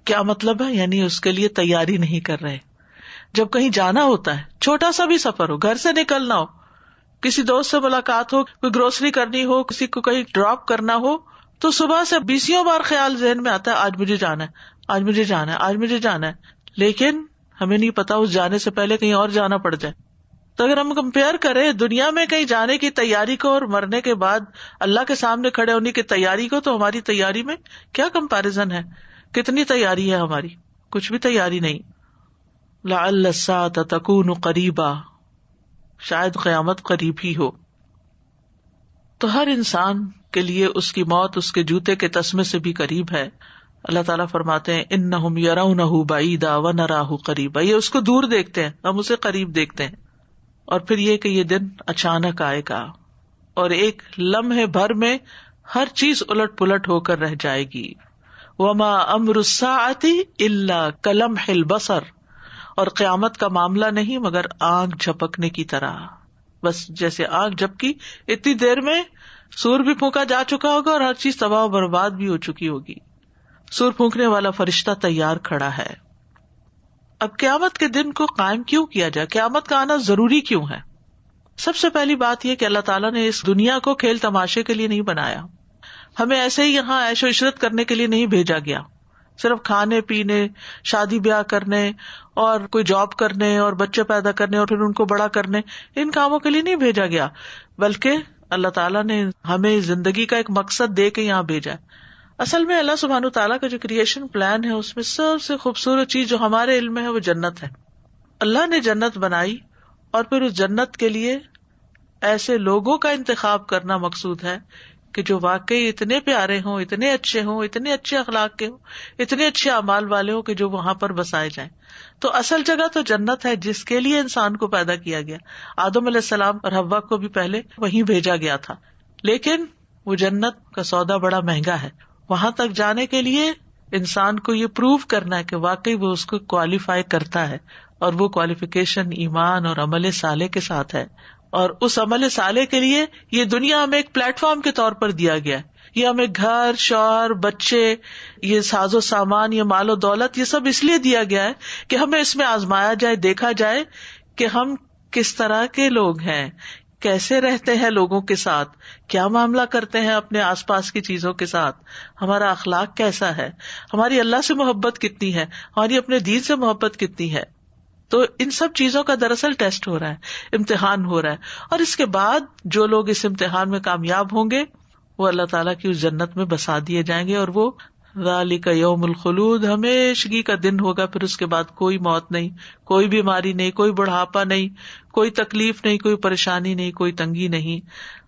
کیا مطلب ہے؟ یعنی اس کے لیے تیاری نہیں کر رہے. جب کہیں جانا ہوتا ہے، چھوٹا سا بھی سفر ہو، گھر سے نکلنا ہو، کسی دوست سے ملاقات ہو، کوئی گروسری کرنی ہو، کسی کو کہیں ڈراپ کرنا ہو، تو صبح سے 20 بار خیال ذہن میں آتا ہے آج مجھے جانا ہے، آج مجھے جانا ہے، آج مجھے جانا ہے. لیکن ہمیں نہیں پتا اس جانے سے پہلے کہیں اور جانا پڑ جائے. تو اگر ہم کمپیئر کریں دنیا میں کہیں جانے کی تیاری کو اور مرنے کے بعد اللہ کے سامنے کھڑے ہونے کی تیاری کو، تو ہماری تیاری میں کیا کمپیرزن ہے؟ کتنی تیاری ہے ہماری؟ کچھ بھی تیاری نہیں. لعل الساعة تكون قریبا، شاید قیامت قریب ہی ہو. تو ہر انسان کے لیے اس کی موت اس کے جوتے کے تسمے سے بھی قریب ہے. اللہ تعالیٰ فرماتے ہیں انہم یرونہ بعیدا ونراہ قریبا، یہ اس کو دور دیکھتے ہیں، ہم اسے قریب دیکھتے ہیں. اور پھر یہ کہ یہ دن اچانک آئے گا اور ایک لمحے بھر میں ہر چیز الٹ پلٹ ہو کر رہ جائے گی. وما امر الساعة الا کلمح البصر، اور قیامت کا معاملہ نہیں مگر آنکھ جھپکنے کی طرح، بس جیسے آنکھ جھپکی اتنی دیر میں سور بھی پھونکا جا چکا ہوگا اور ہر چیز تباہ و برباد بھی ہو چکی ہوگی. سور پھونکنے والا فرشتہ تیار کھڑا ہے. اب قیامت کے دن کو قائم کیوں کیا جائے؟ قیامت کا آنا ضروری کیوں ہے؟ سب سے پہلی بات یہ کہ اللہ تعالیٰ نے اس دنیا کو کھیل تماشے کے لیے نہیں بنایا. ہمیں ایسے ہی یہاں عیش و عشرت کرنے کے لیے نہیں بھیجا گیا، صرف کھانے پینے، شادی بیاہ کرنے اور کوئی جاب کرنے اور بچے پیدا کرنے اور پھر ان کو بڑا کرنے، ان کاموں کے لیے نہیں بھیجا گیا، بلکہ اللہ تعالیٰ نے ہمیں زندگی کا ایک مقصد دے کے یہاں بھیجا. اصل میں اللہ سبحانہ تعالیٰ کا جو کریشن پلان ہے اس میں سب سے خوبصورت چیز جو ہمارے علم میں ہے وہ جنت ہے. اللہ نے جنت بنائی اور پھر اس جنت کے لیے ایسے لوگوں کا انتخاب کرنا مقصود ہے کہ جو واقعی اتنے پیارے ہوں، اتنے اچھے ہوں، اتنے اچھے اخلاق کے ہوں، اتنے اچھے اعمال والے ہوں کہ جو وہاں پر بسائے جائیں. تو اصل جگہ تو جنت ہے جس کے لیے انسان کو پیدا کیا گیا. آدم علیہ السلام اور حوا کو بھی پہلے وہیں بھیجا گیا تھا، لیکن وہ جنت کا سودا بڑا مہنگا ہے. وہاں تک جانے کے لیے انسان کو یہ پروو کرنا ہے کہ واقعی وہ اس کو کوالیفائی کرتا ہے، اور وہ کوالیفیکیشن ایمان اور عمل صالح کے ساتھ ہے. اور اس عمل صالح کے لیے یہ دنیا ہمیں ایک پلیٹ فارم کے طور پر دیا گیا ہے یہ ہمیں گھر، شوہر، بچے، یہ ساز و سامان، یہ مال و دولت، یہ سب اس لیے دیا گیا ہے کہ ہمیں اس میں آزمایا جائے، دیکھا جائے کہ ہم کس طرح کے لوگ ہیں، کیسے رہتے ہیں لوگوں کے ساتھ، کیا معاملہ کرتے ہیں اپنے آس پاس کی چیزوں کے ساتھ، ہمارا اخلاق کیسا ہے، ہماری اللہ سے محبت کتنی ہے، ہماری اپنے دین سے محبت کتنی ہے. تو ان سب چیزوں کا دراصل ٹیسٹ ہو رہا ہے، امتحان ہو رہا ہے. اور اس کے بعد جو لوگ اس امتحان میں کامیاب ہوں گے وہ اللہ تعالیٰ کی اس جنت میں بسا دیے جائیں گے، اور وہ ذالک یوم الخلود، ہمیشگی کا دن ہوگا. پھر اس کے بعد کوئی موت نہیں، کوئی بیماری نہیں، کوئی بڑھاپا نہیں، کوئی تکلیف نہیں، کوئی پریشانی نہیں، کوئی تنگی نہیں،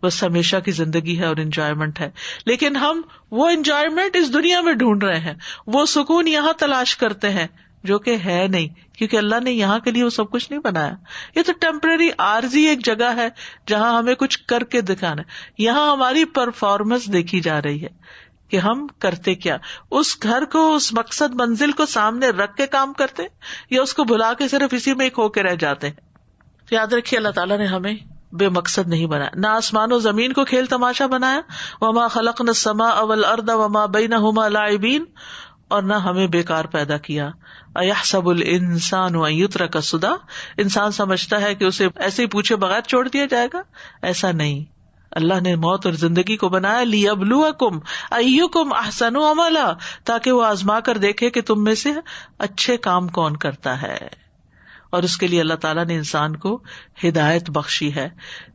بس ہمیشہ کی زندگی ہے اور انجوائمنٹ ہے. لیکن ہم وہ انجوائمنٹ اس دنیا میں ڈھونڈ رہے ہیں، وہ سکون یہاں تلاش کرتے ہیں جو کہ ہے نہیں، کیونکہ اللہ نے یہاں کے لیے وہ سب کچھ نہیں بنایا. یہ تو ٹیمپرری عارضی ایک جگہ ہے جہاں ہمیں کچھ کر کے دکھانا ہے. یہاں ہماری پرفارمنس دیکھی جا رہی ہے کہ ہم کرتے کیا، اس گھر کو، اس مقصد منزل کو سامنے رکھ کے کام کرتے یا اس کو بھلا کے صرف اسی میں کھو کے رہ جاتے ہیں. تو یاد رکھیے اللہ تعالیٰ نے ہمیں بے مقصد نہیں بنایا، نہ آسمان و زمین کو کھیل تماشا بنایا، وما خلقنا السماء والارض وما بینہما لاعبین، اور نہ ہمیں بیکار پیدا کیا. ایحسب الانسان ان یترک سدی، انسان سمجھتا ہے کہ اسے ایسے ہی پوچھے بغیر چھوڑ دیا جائے گا، ایسا نہیں. اللہ نے موت اور زندگی کو بنایا لیبلوکم ایکم احسن عملا، تاکہ وہ آزما کر دیکھے کہ تم میں سے اچھے کام کون کرتا ہے. اور اس کے لیے اللہ تعالیٰ نے انسان کو ہدایت بخشی ہے.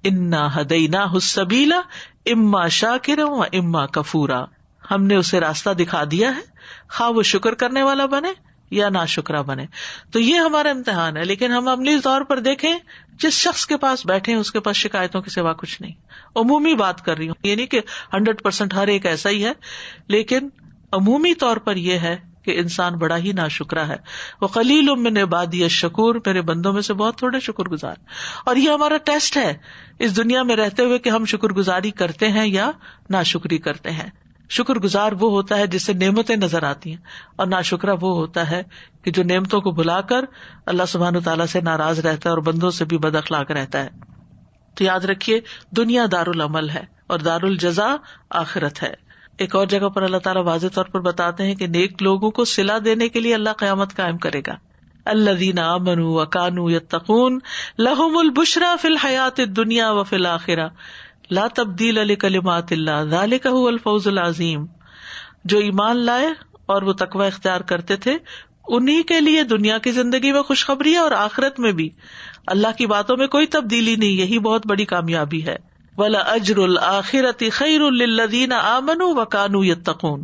انا ہدیناہ السبیل اما شاکرا و اما کفورا، ہم نے اسے راستہ دکھا دیا ہے، خواہ وہ شکر کرنے والا بنے یا ناشکرا بنے. تو یہ ہمارا امتحان ہے. لیکن ہم عملی طور پر دیکھیں، جس شخص کے پاس بیٹھے ہیں اس کے پاس شکایتوں کے سوا کچھ نہیں. عمومی بات کر رہی ہوں، یہ نہیں کہ 100% ہر ایک ایسا ہی ہے، لیکن عمومی طور پر یہ ہے کہ انسان بڑا ہی ناشکرا ہے. وقلیل من عبادی الشکور، میرے بندوں میں سے بہت تھوڑے شکر گزار. اور یہ ہمارا ٹیسٹ ہے اس دنیا میں رہتے ہوئے کہ ہم شکر گزاری کرتے ہیں یا ناشکری کرتے ہیں. شکر گزار وہ ہوتا ہے جس سے نعمتیں نظر آتی ہیں، اور ناشکرا وہ ہوتا ہے کہ جو نعمتوں کو بھلا کر اللہ سبحانہ تعالیٰ سے ناراض رہتا ہے اور بندوں سے بھی بد اخلاق رہتا ہے. تو یاد رکھیے دنیا دار العمل ہے اور دار الجزا آخرت ہے. ایک اور جگہ پر اللہ تعالیٰ واضح طور پر بتاتے ہیں کہ نیک لوگوں کو صلہ دینے کے لیے اللہ قیامت قائم کرے گا. الذین آمنوا وکانوا یتقون لہم البشری فی الحیاۃ الدنیا وفی الآخرہ لا تبدیل لکلمات اللہ ذالک هو الفوز العظیم. جو ایمان لائے اور وہ تقوی اختیار کرتے تھے، انہی کے لیے دنیا کی زندگی میں خوشخبری ہے اور آخرت میں بھی. اللہ کی باتوں میں کوئی تبدیلی نہیں، یہی بہت بڑی کامیابی ہے. وَلَأَجْرُ الْآخِرَةِ خَيْرٌ لِّلَّذِينَ آمَنُوا وَكَانُوا يَتَّقُونَ،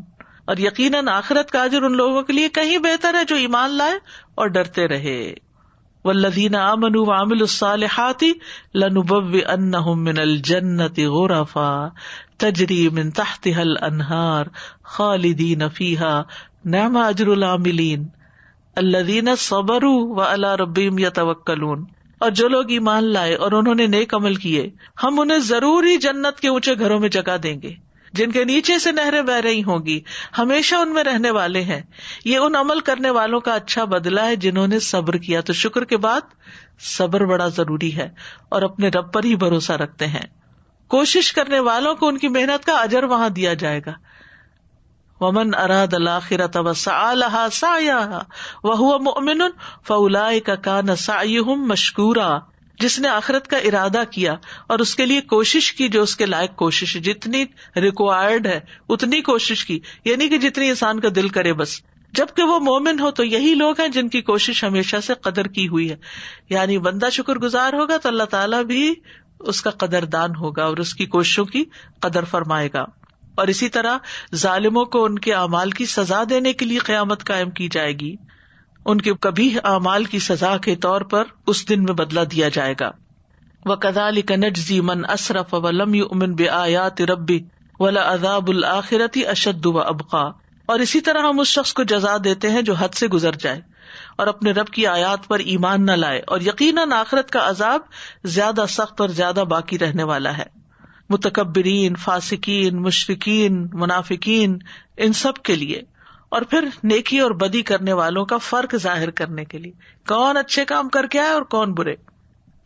اور یقیناً آخرت کا اجر ان لوگوں کے لیے کہیں بہتر ہے جو ایمان لائے اور ڈرتے رہے. وَالَّذِينَ آمَنُوا وَعَمِلُوا الصَّالِحَاتِ لَنُبَوِّئَنَّهُم مِّنَ الْجَنَّةِ غُرَفًا تَجْرِي مِن تَحْتِهَا الْأَنْهَارُ خَالِدِينَ فِيهَا نِعْمَ أَجْرُ الْعَامِلِينَ الَّذِينَ صَبَرُوا وَعَلَىٰ رَبِّهِمْ يَتَوَكَّلُونَ. اور جو لوگ ایمان لائے اور انہوں نے نیک عمل کیے، ہم انہیں ضرور ہی جنت کے اونچے گھروں میں جگہ دیں گے جن کے نیچے سے نہریں بہ رہی ہوں گی، ہمیشہ ان میں رہنے والے ہیں. یہ ان عمل کرنے والوں کا اچھا بدلہ ہے جنہوں نے صبر کیا. تو شکر کے بعد صبر بڑا ضروری ہے اور اپنے رب پر ہی بھروسہ رکھتے ہیں. کوشش کرنے والوں کو ان کی محنت کا اجر وہاں دیا جائے گا. ومن اراد الآخرۃ وسعى لها سعيها وهو مؤمن فاولئک کان سعیهم مشکورا. جس نے آخرت کا ارادہ کیا اور اس کے لیے کوشش کی جو اس کے لائق کوشش ہے، جتنی ریکوائرڈ ہے اتنی کوشش کی، یعنی کہ جتنی انسان کا دل کرے بس، جبکہ وہ مومن ہو. تو یہی لوگ ہیں جن کی کوشش ہمیشہ سے قدر کی ہوئی ہے. یعنی بندہ شکر گزار ہوگا تو اللہ تعالیٰ بھی اس کا قدردان ہوگا اور اس کی کوششوں کی قدر فرمائے گا. اور اسی طرح ظالموں کو ان کے اعمال کی سزا دینے کے لیے قیامت قائم کی جائے گی. ان کے کبھی اعمال کی سزا کے طور پر اس دن میں بدلہ دیا جائے گا. وَكَذَلِكَ نَجْزِي مَنْ أَسْرَفَ وَلَمْ يُؤْمِنْ بِآيَاتِ رَبِّهِ وَلَعَذَابُ الْآخِرَةِ أَشَدُّ وَأَبْقَىٰ. اور اسی طرح ہم اس شخص کو جزا دیتے ہیں جو حد سے گزر جائے اور اپنے رب کی آیات پر ایمان نہ لائے، اور یقیناً آخرت کا عذاب زیادہ سخت اور زیادہ باقی رہنے والا ہے. متکبرین، فاسقین، مشرکین، منافقین، ان سب کے لیے. اور پھر نیکی اور بدی کرنے والوں کا فرق ظاہر کرنے کے لیے کون اچھے کام کر کے آئے اور کون برے.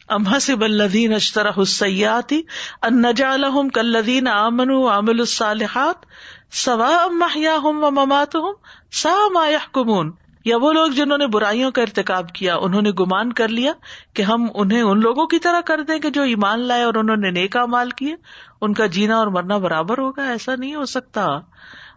ام حسب الذین اجترحوا السیئات ان نجعلہم کالذین آمنوا وعملوا الصالحات سواء محیاہم ومماتہم ساء ما یحکمون. یا وہ لوگ جنہوں نے برائیوں کا ارتکاب کیا انہوں نے گمان کر لیا کہ ہم انہیں ان لوگوں کی طرح کر دیں کہ جو ایمان لائے اور انہوں نے نیک اعمال کیے, ان کا جینا اور مرنا برابر ہوگا. ایسا نہیں ہو سکتا.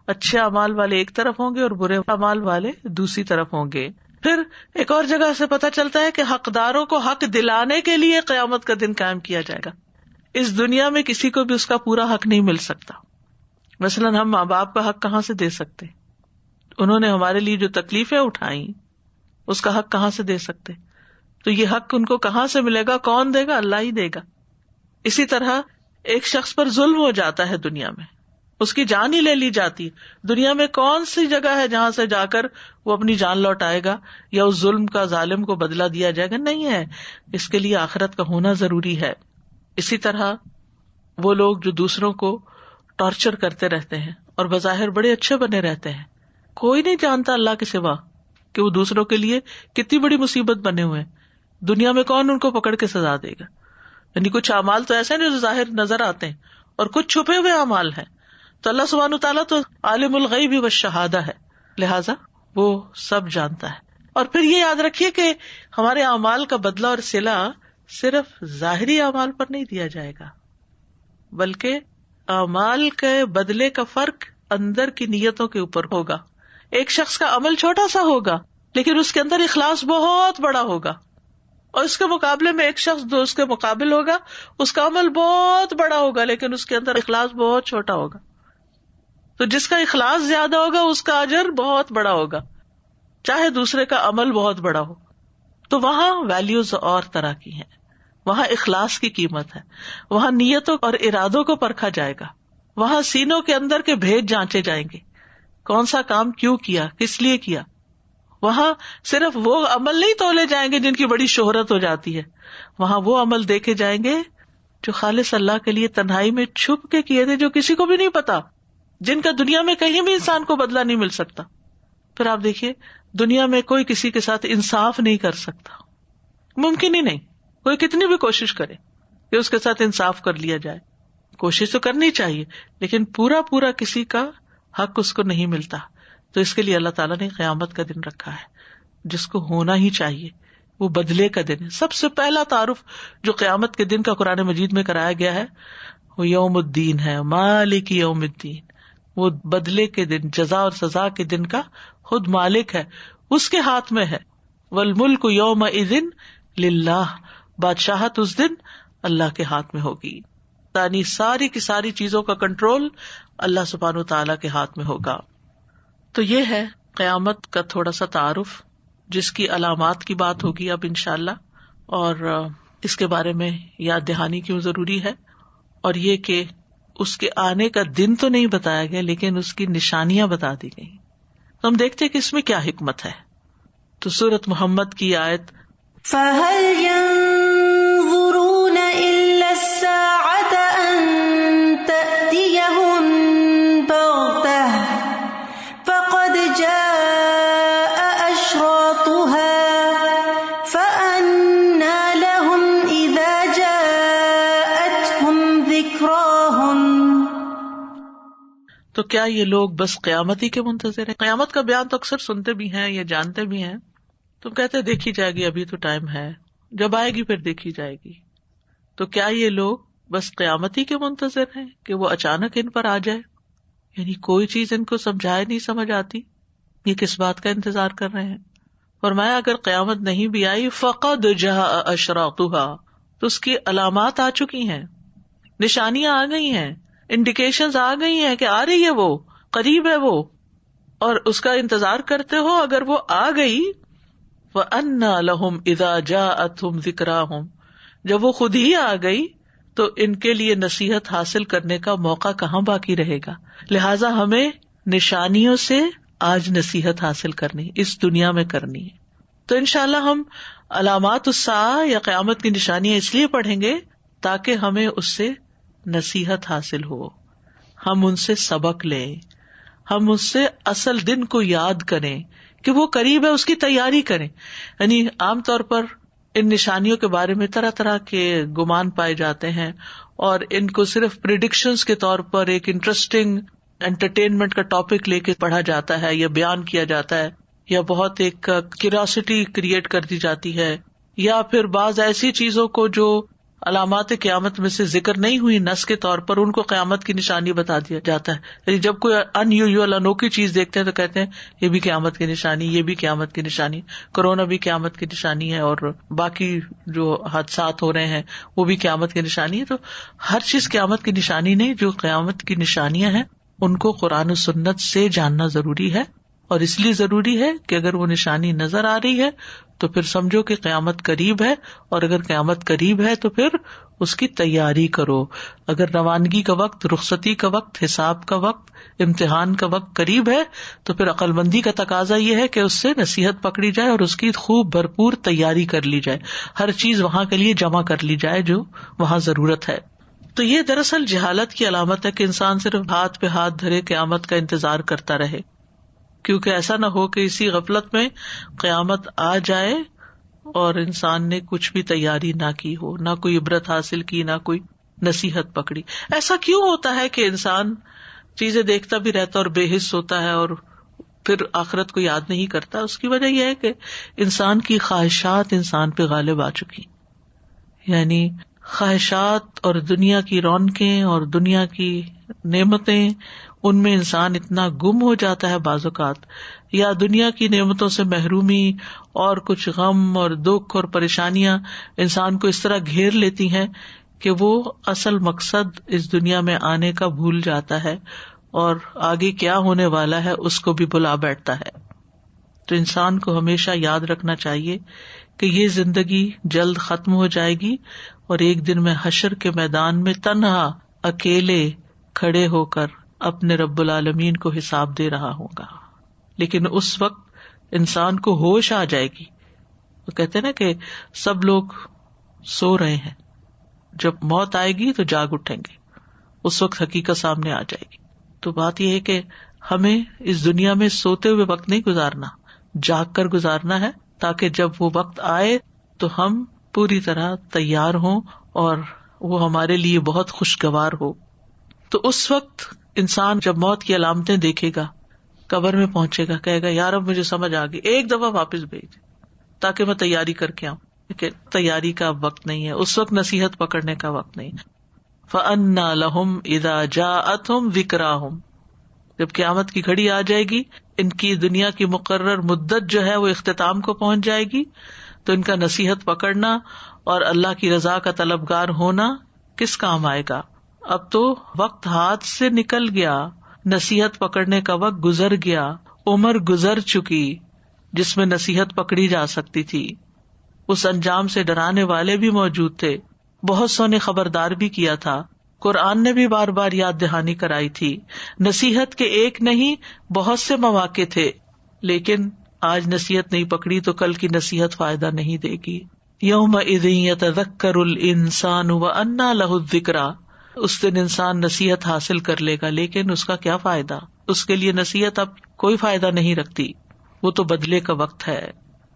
اچھے اعمال والے ایک طرف ہوں گے اور برے اعمال والے دوسری طرف ہوں گے. پھر ایک اور جگہ سے پتہ چلتا ہے کہ حقداروں کو حق دلانے کے لیے قیامت کا دن قائم کیا جائے گا. اس دنیا میں کسی کو بھی اس کا پورا حق نہیں مل سکتا. مثلاً ہم ماں باپ کا حق کہاں سے دے سکتے؟ انہوں نے ہمارے لیے جو تکلیفیں اٹھائیں اس کا حق کہاں سے دے سکتے؟ تو یہ حق ان کو کہاں سے ملے گا؟ کون دے گا؟ اللہ ہی دے گا. اسی طرح ایک شخص پر ظلم ہو جاتا ہے دنیا میں, اس کی جان ہی لے لی جاتی. دنیا میں کون سی جگہ ہے جہاں سے جا کر وہ اپنی جان لوٹائے گا یا اس ظلم کا ظالم کو بدلہ دیا جائے گا؟ نہیں ہے. اس کے لیے آخرت کا ہونا ضروری ہے. اسی طرح وہ لوگ جو دوسروں کو ٹارچر کرتے رہتے ہیں اور بظاہر بڑے اچھے بنے رہتے ہیں, کوئی نہیں جانتا اللہ کے سوا کہ وہ دوسروں کے لیے کتنی بڑی مصیبت بنے ہوئے ہیں. دنیا میں کون ان کو پکڑ کے سزا دے گا؟ یعنی کچھ اعمال تو ایسے ہیں جو ظاہر نظر آتے ہیں اور کچھ چھپے ہوئے اعمال ہیں. تو اللہ سبحانہ تعالیٰ تو عالم الغیب والشہادہ ہے, لہذا وہ سب جانتا ہے. اور پھر یہ یاد رکھیے کہ ہمارے اعمال کا بدلہ اور صلہ صرف ظاہری اعمال پر نہیں دیا جائے گا, بلکہ اعمال کے بدلے کا فرق اندر کی نیتوں کے اوپر ہوگا. ایک شخص کا عمل چھوٹا سا ہوگا لیکن اس کے اندر اخلاص بہت بڑا ہوگا, اور اس کے مقابلے میں ایک شخص جو اس کے مقابل ہوگا اس کا عمل بہت بڑا ہوگا لیکن اس کے اندر اخلاص بہت چھوٹا ہوگا. تو جس کا اخلاص زیادہ ہوگا اس کا اجر بہت بڑا ہوگا, چاہے دوسرے کا عمل بہت بڑا ہو. تو وہاں ویلیوز اور طرح کی ہیں, وہاں اخلاص کی قیمت ہے, وہاں نیتوں اور ارادوں کو پرکھا جائے گا, وہاں سینوں کے اندر کے بھید جانچے جائیں گے, کون سا کام کیوں کیا, کس لیے کیا. وہاں صرف وہ عمل نہیں تولے جائیں گے جن کی بڑی شہرت ہو جاتی ہے, وہاں وہ عمل دیکھے جائیں گے جو خالص اللہ کے لیے تنہائی میں چھپ کے کیے تھے, جو کسی کو بھی نہیں پتا, جن کا دنیا میں کہیں بھی انسان کو بدلہ نہیں مل سکتا. پھر آپ دیکھیے دنیا میں کوئی کسی کے ساتھ انصاف نہیں کر سکتا, ممکن ہی نہیں. کوئی کتنی بھی کوشش کرے کہ اس کے ساتھ انصاف کر لیا جائے, کوشش تو کرنی چاہیے لیکن پورا کسی کا حق اس کو نہیں ملتا. تو اس کے لیے اللہ تعالیٰ نے قیامت کا دن رکھا ہے جس کو ہونا ہی چاہیے, وہ بدلے کا دن ہے. سب سے پہلا تعارف جو قیامت کے دن کا قرآن مجید میں کرایا گیا ہے وہ یوم الدین ہے, مالک یوم الدین. وہ بدلے کے دن, جزا اور سزا کے دن کا خود مالک ہے, اس کے ہاتھ میں ہے. والملک یومئذ للہ, بادشاہت اس دن اللہ کے ہاتھ میں ہوگی. یعنی ساری کی ساری چیزوں کا کنٹرول اللہ سبحانہ وتعالیٰ کے ہاتھ میں ہوگا. تو یہ ہے قیامت کا تھوڑا سا تعارف, جس کی علامات کی بات ہوگی اب انشاءاللہ, اور اس کے بارے میں یاد دہانی کیوں ضروری ہے, اور یہ کہ اس کے آنے کا دن تو نہیں بتایا گیا لیکن اس کی نشانیاں بتا دی گئی. تو ہم دیکھتے کہ اس میں کیا حکمت ہے. تو سورۃ محمد کی آیت فَهَلْ يَنظُرُونَ إِلَّا السَّاعَةَ أَن تَأْتِيَهُم بَغْتَةً فَقَدْ جَاءَ أَشْرَاطُهَا فَأَنَّىٰ لَهُمْ إِذَا جَاءَتْهُمْ ذِكْرَاهُمْ. تو کیا یہ لوگ بس قیامت ہی کے منتظر ہیں؟ قیامت کا بیان تو اکثر سنتے بھی ہیں یا جانتے بھی ہیں, تم کہتے دیکھی جائے گی, ابھی تو ٹائم ہے, جب آئے گی پھر دیکھی جائے گی. تو کیا یہ لوگ بس قیامت ہی کے منتظر ہیں کہ وہ اچانک ان پر آ جائے؟ یعنی کوئی چیز ان کو سمجھائے نہیں سمجھ آتی, یہ کس بات کا انتظار کر رہے ہیں؟ فرمایا اگر قیامت نہیں بھی آئی فقد جاء اشراطها, تو اس کی علامات آ چکی ہیں, نشانیاں آ گئی ہیں, انڈیکیشنز آ گئی ہیں کہ آ رہی ہے, وہ قریب ہے وہ, اور اس کا انتظار کرتے ہو. اگر وہ آ گئی وَأَنَّىٰ لَهُمْ إِذَا جَاءَتْهُمْ ذِكْرَاهُمْ, جب وہ خود ہی آ گئی تو ان کے لیے نصیحت حاصل کرنے کا موقع کہاں باقی رہے گا. لہٰذا ہمیں نشانیوں سے آج نصیحت حاصل کرنی, اس دنیا میں کرنی ہے. تو انشاءاللہ ہم علامات الساعہ یا قیامت کی نشانیاں اس لیے پڑھیں گے تاکہ ہمیں اس سے نصیحت حاصل ہو, ہم ان سے سبق لیں, ہم اس سے اصل دن کو یاد کریں کہ وہ قریب ہے, اس کی تیاری کریں. یعنی عام طور پر ان نشانیوں کے بارے میں طرح طرح کے گمان پائے جاتے ہیں، اور ان کو صرف پریڈکشنز کے طور پر ایک انٹرسٹنگ انٹرٹینمنٹ کا ٹاپک لے کے پڑھا جاتا ہے یا بیان کیا جاتا ہے، یا بہت ایک کیوریوسٹی کریٹ کر دی جاتی ہے، یا پھر بعض ایسی چیزوں کو جو علامات قیامت میں سے ذکر نہیں ہوئی نص کے طور پر، ان کو قیامت کی نشانی بتا دیا جاتا ہے. یعنی جب کوئی ان یوزول انوکھی چیز دیکھتے ہیں تو کہتے ہیں یہ بھی قیامت کی نشانی، یہ بھی قیامت کی نشانی، کورونا بھی قیامت کی نشانی ہے، اور باقی جو حادثات ہو رہے ہیں وہ بھی قیامت کی نشانی ہے. تو ہر چیز قیامت کی نشانی نہیں، جو قیامت کی نشانیاں ہیں ان کو قرآن و سنت سے جاننا ضروری ہے. اور اس لیے ضروری ہے کہ اگر وہ نشانی نظر آ رہی ہے تو پھر سمجھو کہ قیامت قریب ہے، اور اگر قیامت قریب ہے تو پھر اس کی تیاری کرو. اگر روانگی کا وقت، رخصتی کا وقت، حساب کا وقت، امتحان کا وقت قریب ہے تو پھر عقل مندی کا تقاضا یہ ہے کہ اس سے نصیحت پکڑی جائے اور اس کی خوب بھرپور تیاری کر لی جائے، ہر چیز وہاں کے لیے جمع کر لی جائے جو وہاں ضرورت ہے. تو یہ دراصل جہالت کی علامت ہے کہ انسان صرف ہاتھ پہ ہاتھ دھرے قیامت کا انتظار کرتا رہے، کیونکہ ایسا نہ ہو کہ اسی غفلت میں قیامت آ جائے اور انسان نے کچھ بھی تیاری نہ کی ہو، نہ کوئی عبرت حاصل کی، نہ کوئی نصیحت پکڑی. ایسا کیوں ہوتا ہے کہ انسان چیزیں دیکھتا بھی رہتا اور بے حس ہوتا ہے اور پھر آخرت کو یاد نہیں کرتا؟ اس کی وجہ یہ ہے کہ انسان کی خواہشات انسان پہ غالب آ چکی، یعنی خواہشات اور دنیا کی رونقیں اور دنیا کی نعمتیں، ان میں انسان اتنا گم ہو جاتا ہے بعض اوقات، یا دنیا کی نعمتوں سے محرومی اور کچھ غم اور دکھ اور پریشانیاں انسان کو اس طرح گھیر لیتی ہیں کہ وہ اصل مقصد اس دنیا میں آنے کا بھول جاتا ہے، اور آگے کیا ہونے والا ہے اس کو بھی بھلا بیٹھتا ہے. تو انسان کو ہمیشہ یاد رکھنا چاہیے کہ یہ زندگی جلد ختم ہو جائے گی، اور ایک دن میں حشر کے میدان میں تنہا اکیلے کھڑے ہو کر اپنے رب العالمین کو حساب دے رہا ہوں گا. لیکن اس وقت انسان کو ہوش آ جائے گی. وہ کہتے ہیں نا کہ سب لوگ سو رہے ہیں، جب موت آئے گی تو جاگ اٹھیں گے، اس وقت حقیقت سامنے آ جائے گی. تو بات یہ ہے کہ ہمیں اس دنیا میں سوتے ہوئے وقت نہیں گزارنا، جاگ کر گزارنا ہے، تاکہ جب وہ وقت آئے تو ہم پوری طرح تیار ہوں اور وہ ہمارے لیے بہت خوشگوار ہو. تو اس وقت انسان جب موت کی علامتیں دیکھے گا، قبر میں پہنچے گا، کہے گا یا رب مجھے سمجھ آ گئی، ایک دفعہ واپس بھیج تاکہ میں تیاری کر کے آؤں. لیکن تیاری کا وقت نہیں ہے، اس وقت نصیحت پکڑنے کا وقت نہیں ہے. فَأَنَّىٰ لَهُمْ إِذَا جَاءَتْهُمْ ذِكْرَاهُمْ، جب قیامت کی گھڑی آ جائے گی، ان کی دنیا کی مقرر مدت جو ہے وہ اختتام کو پہنچ جائے گی، تو ان کا نصیحت پکڑنا اور اللہ کی رضا کا طلبگار ہونا کس کام آئے گا؟ اب تو وقت ہاتھ سے نکل گیا، نصیحت پکڑنے کا وقت گزر گیا، عمر گزر چکی جس میں نصیحت پکڑی جا سکتی تھی. اس انجام سے ڈرانے والے بھی موجود تھے، بہت سو نے خبردار بھی کیا تھا، قرآن نے بھی بار بار یاد دہانی کرائی تھی. نصیحت کے ایک نہیں بہت سے مواقع تھے، لیکن آج نصیحت نہیں پکڑی تو کل کی نصیحت فائدہ نہیں دے گی. یومئذ یتذکر الانسان وانیٰ لہ الذکریٰ، اس دن انسان نصیحت حاصل کر لے گا، لیکن اس کا کیا فائدہ؟ اس کے لیے نصیحت اب کوئی فائدہ نہیں رکھتی. وہ تو بدلے کا وقت ہے،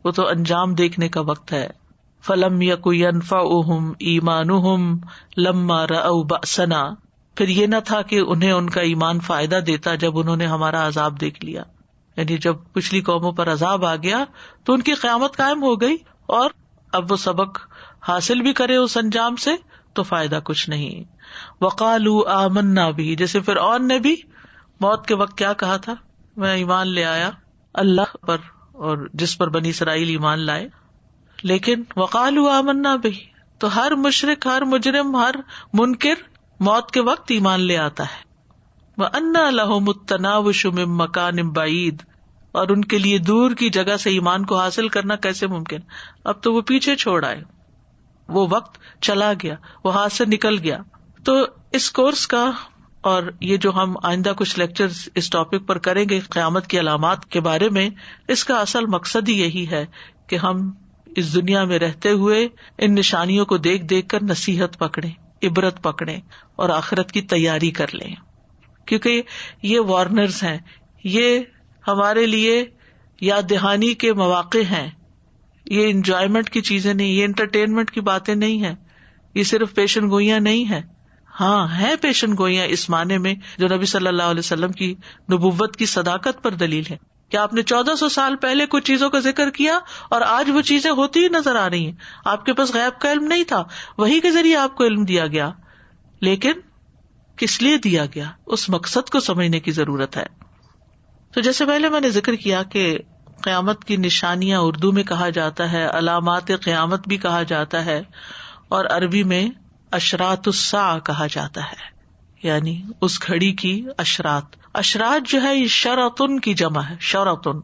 وہ تو انجام دیکھنے کا وقت ہے. فلم یک ینفعہم ایمانہم لما رأوا بأسنا، پھر یہ نہ تھا کہ انہیں ان کا ایمان فائدہ دیتا جب انہوں نے ہمارا عذاب دیکھ لیا. یعنی جب پچھلی قوموں پر عذاب آ گیا تو ان کی قیامت قائم ہو گئی، اور اب وہ سبق حاصل بھی کرے اس انجام سے تو فائدہ کچھ نہیں. وقالوا آمنا بھی، جیسے فرعون نے بھی موت کے وقت کیا کہا تھا؟ میں ایمان لے آیا اللہ پر اور جس پر بنی اسرائیل ایمان لائے. لیکن وقالوا آمنا بھی، تو ہر مشرک، ہر مجرم، ہر منکر موت کے وقت ایمان لے آتا ہے. وَأَنَّىٰ لَهُمُ التَّنَاوُشُ مِن مَّكَانٍ بَعِيدٍ، اور ان کے لیے دور کی جگہ سے ایمان کو حاصل کرنا کیسے ممکن؟ اب تو وہ پیچھے چھوڑ آئے، وہ وقت چلا گیا، وہ ہاتھ سے نکل گیا. تو اس کورس کا اور یہ جو ہم آئندہ کچھ لیکچرز اس ٹاپک پر کریں گے قیامت کی علامات کے بارے میں، اس کا اصل مقصد ہی یہی ہے کہ ہم اس دنیا میں رہتے ہوئے ان نشانیوں کو دیکھ دیکھ کر نصیحت پکڑیں، عبرت پکڑیں اور آخرت کی تیاری کر لیں. کیونکہ یہ وارنرز ہیں، یہ ہمارے لیے یاد دہانی کے مواقع ہیں یہ انجوائمنٹ کی چیزیں نہیں، یہ انٹرٹینمنٹ کی باتیں نہیں ہیں، یہ صرف پیشن گوئیاں نہیں ہیں. ہاں ہیں پیشن گوئیاں اس معنی میں جو نبی صلی اللہ علیہ وسلم کی نبوت کی صداقت پر دلیل ہے کہ آپ نے 1400 سال پہلے کچھ چیزوں کا ذکر کیا اور آج وہ چیزیں ہوتی ہی نظر آ رہی ہیں. آپ کے پاس غیب کا علم نہیں تھا، وحی کے ذریعے آپ کو علم دیا گیا، لیکن کس لیے دیا گیا، اس مقصد کو سمجھنے کی ضرورت ہے. تو جیسے پہلے میں نے ذکر کیا کہ قیامت کی نشانیاں اردو میں کہا جاتا ہے، علامات قیامت بھی کہا جاتا ہے، اور عربی میں اشراط الساعہ کہا جاتا ہے، یعنی اس گھڑی کی اشراط. اشراط جو ہے یہ شرطن کی جمع ہے، شرطن،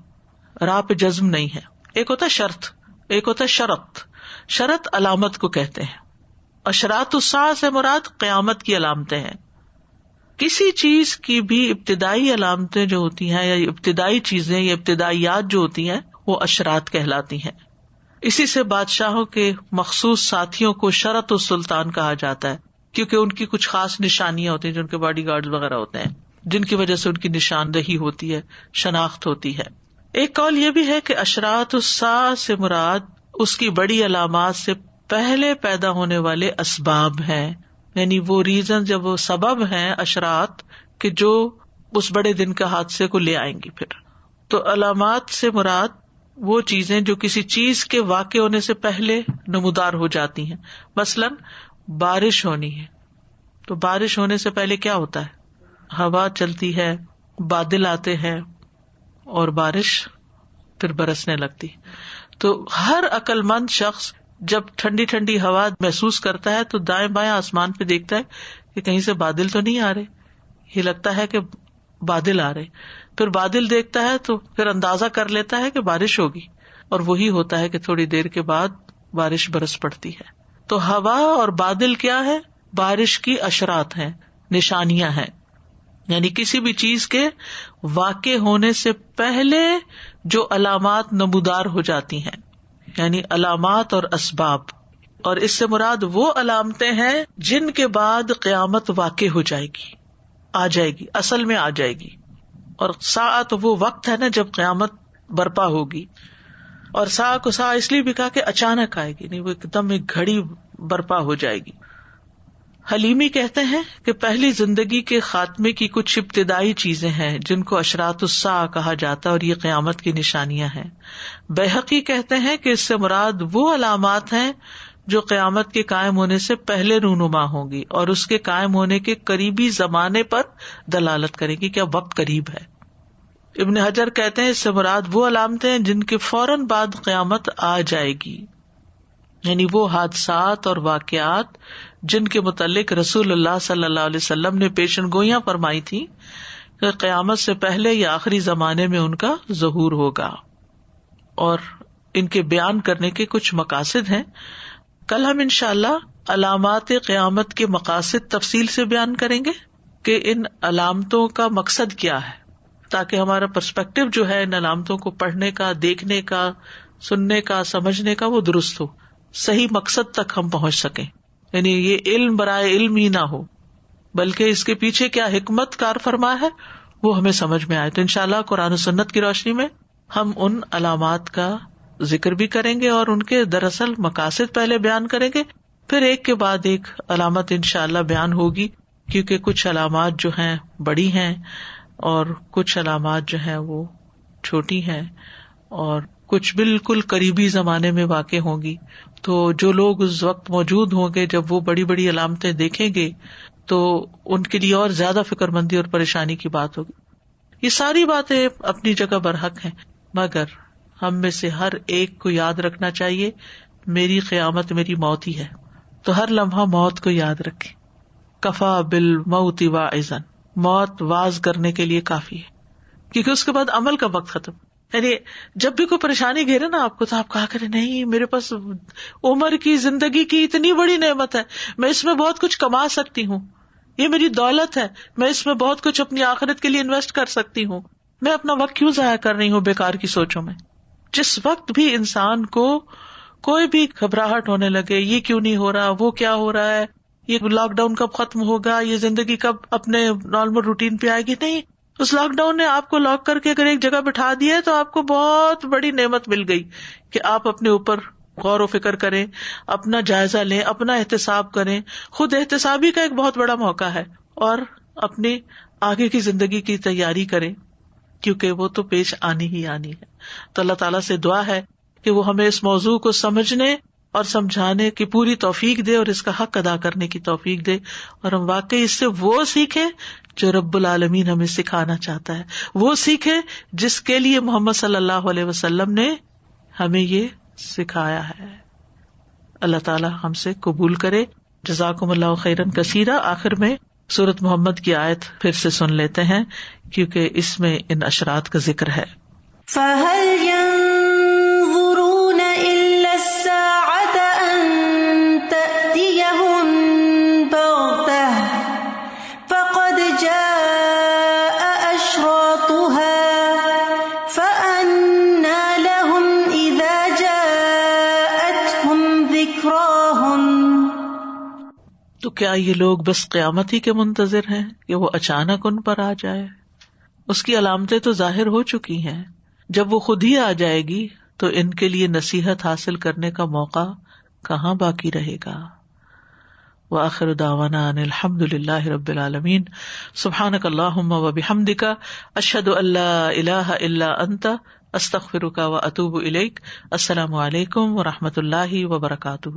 راہ پہ جزم نہیں ہے. ایک ہوتا ہے شرط، ایک ہوتا ہے شرط. شرط علامت کو کہتے ہیں. اشراط الساعہ سے مراد قیامت کی علامتیں ہیں. کسی چیز کی بھی ابتدائی علامتیں جو ہوتی ہیں یا ابتدائی چیزیں یا ابتدائیات جو ہوتی ہیں وہ اشراط کہلاتی ہیں. اسی سے بادشاہوں کے مخصوص ساتھیوں کو شرط السلطان کہا جاتا ہے، کیونکہ ان کی کچھ خاص نشانیاں ہوتی ہیں، جو ان کے باڈی گارڈ وغیرہ ہوتے ہیں، جن کی وجہ سے ان کی نشاندہی ہوتی ہے، شناخت ہوتی ہے. ایک قول یہ بھی ہے کہ اشراط الساعہ سے مراد اس کی بڑی علامات سے پہلے پیدا ہونے والے اسباب ہیں، یعنی وہ ریزن، جب وہ سبب ہیں اشراط کہ جو اس بڑے دن کے حادثے کو لے آئیں گی. پھر تو علامات سے مراد وہ چیزیں جو کسی چیز کے واقع ہونے سے پہلے نمودار ہو جاتی ہیں. مثلاً بارش ہونی ہے تو بارش ہونے سے پہلے کیا ہوتا ہے، ہوا چلتی ہے، بادل آتے ہیں اور بارش پھر برسنے لگتی. تو ہر عقل مند شخص جب ٹھنڈی ٹھنڈی ہوا محسوس کرتا ہے تو دائیں بائیں آسمان پہ دیکھتا ہے کہ کہیں سے بادل تو نہیں آ رہے، یہ لگتا ہے کہ بادل آ رہے. پھر بادل دیکھتا ہے تو پھر اندازہ کر لیتا ہے کہ بارش ہوگی، اور وہی ہوتا ہے کہ تھوڑی دیر کے بعد بارش برس پڑتی ہے. تو ہوا اور بادل کیا ہے، بارش کی اشراط ہیں، نشانیاں ہیں، یعنی کسی بھی چیز کے واقع ہونے سے پہلے جو علامات نمودار ہو جاتی ہیں، یعنی علامات اور اسباب. اور اس سے مراد وہ علامتیں ہیں جن کے بعد قیامت واقع ہو جائے گی، آ جائے گی، اصل میں آ جائے گی. اور ساعت وہ وقت ہے نا جب قیامت برپا ہوگی. اور ساعت کو ساعت اس لیے بھی کہا کہ اچانک آئے گی، نہیں وہ ایک دم ایک گھڑی برپا ہو جائے گی. حلیمی کہتے ہیں کہ پہلی زندگی کے خاتمے کی کچھ ابتدائی چیزیں ہیں جن کو اشراط الساعہ کہا جاتا ہے، اور یہ قیامت کی نشانیاں ہیں. بیہقی کہتے ہیں کہ اس سے مراد وہ علامات ہیں جو قیامت کے قائم ہونے سے پہلے رونما ہوں گی اور اس کے قائم ہونے کے قریبی زمانے پر دلالت کریں گی کہ اب وقت قریب ہے. ابن حجر کہتے ہیں اس سے مراد وہ علامتیں ہیں جن کے فوراً بعد قیامت آ جائے گی، یعنی وہ حادثات اور واقعات جن کے متعلق رسول اللہ صلی اللہ علیہ وسلم نے پیشن گوئیاں فرمائی تھی کہ قیامت سے پہلے یا آخری زمانے میں ان کا ظہور ہوگا. اور ان کے بیان کرنے کے کچھ مقاصد ہیں. کل ہم انشاءاللہ علامات قیامت کے مقاصد تفصیل سے بیان کریں گے کہ ان علامتوں کا مقصد کیا ہے، تاکہ ہمارا پرسپیکٹو جو ہے ان علامتوں کو پڑھنے کا، دیکھنے کا، سننے کا، سمجھنے کا وہ درست ہو، صحیح مقصد تک ہم پہنچ سکیں. یعنی یہ علم برائے علم ہی نہ ہو، بلکہ اس کے پیچھے کیا حکمت کار فرما ہے وہ ہمیں سمجھ میں آئے. تو انشاءاللہ قرآن و سنت کی روشنی میں ہم ان علامات کا ذکر بھی کریں گے اور ان کے دراصل مقاصد پہلے بیان کریں گے، پھر ایک کے بعد ایک علامت انشاءاللہ بیان ہوگی، کیونکہ کچھ علامات جو ہیں بڑی ہیں اور کچھ علامات جو ہیں وہ چھوٹی ہیں اور کچھ بالکل قریبی زمانے میں واقع ہوں گی. تو جو لوگ اس وقت موجود ہوں گے جب وہ بڑی بڑی علامتیں دیکھیں گے تو ان کے لیے اور زیادہ فکر مندی اور پریشانی کی بات ہوگی. یہ ساری باتیں اپنی جگہ برحق ہیں، مگر ہم میں سے ہر ایک کو یاد رکھنا چاہیے میری قیامت میری موت ہی ہے. تو ہر لمحہ موت کو یاد رکھیں. کفا بالموت واعظا، موت واعظ کرنے کے لیے کافی ہے، کیونکہ اس کے بعد عمل کا وقت ختم. یعنی جب بھی کوئی پریشانی گھیرے نا آپ کو تو آپ کہا کرے نہیں میرے پاس عمر کی، زندگی کی اتنی بڑی نعمت ہے، میں اس میں بہت کچھ کما سکتی ہوں، یہ میری دولت ہے، میں اس میں بہت کچھ اپنی آخرت کے لیے انویسٹ کر سکتی ہوں، میں اپنا وقت کیوں ضائع کر رہی ہوں بیکار کی سوچوں میں. جس وقت بھی انسان کو کوئی بھی گھبراہٹ ہونے لگے، یہ کیوں نہیں ہو رہا، وہ کیا ہو رہا ہے، یہ لاک ڈاؤن کب ختم ہوگا، یہ زندگی کب اپنے نارمل روٹین پہ آئے گی، نہیں، اس لاک ڈاؤن نے آپ کو لاک کر کے اگر ایک جگہ بٹھا دیا ہے تو آپ کو بہت بڑی نعمت مل گئی کہ آپ اپنے اوپر غور و فکر کریں، اپنا جائزہ لیں، اپنا احتساب کریں. خود احتسابی کا ایک بہت بڑا موقع ہے، اور اپنی آگے کی زندگی کی تیاری کریں کیونکہ وہ تو پیش آنی ہی آنی ہے. تو اللہ تعالیٰ سے دعا ہے کہ وہ ہمیں اس موضوع کو سمجھنے اور سمجھانے کی پوری توفیق دے اور اس کا حق ادا کرنے کی توفیق دے، اور ہم واقعی اس سے وہ سیکھیں جو رب العالمین ہمیں سکھانا چاہتا ہے، وہ سیکھیں جس کے لیے محمد صلی اللہ علیہ وسلم نے ہمیں یہ سکھایا ہے. اللہ تعالیٰ ہم سے قبول کرے. جزاکم اللہ خیرا کثیرا. آخر میں سورۃ محمد کی آیت پھر سے سن لیتے ہیں کیونکہ اس میں ان اشرات کا ذکر ہے. فَهَلْ يَنظُرُونَ إِلَّا السَّاعَةَ أَن تَأْتِيَهُم بَغْتَةً فَقَدْ جَاءَ أَشْرَاطُهَا فَأَنَّىٰ لَهُمْ إِذَا جَاءَتْهُمْ ذِكْرَاهُمْ. تو کیا یہ لوگ بس قیامت ہی کے منتظر ہیں کہ وہ اچانک ان پر آ جائے؟ اس کی علامتیں تو ظاہر ہو چکی ہیں. جب وہ خود ہی آ جائے گی تو ان کے لیے نصیحت حاصل کرنے کا موقع کہاں باقی رہے گا. وآخر دعوانا ان الحمد للہ رب العالمین. سبحانک اللہم وبحمدک اشہد ان لا الہ الا انت استغفرک واتوب الیک. السلام علیکم ورحمۃ اللہ وبرکاتہ.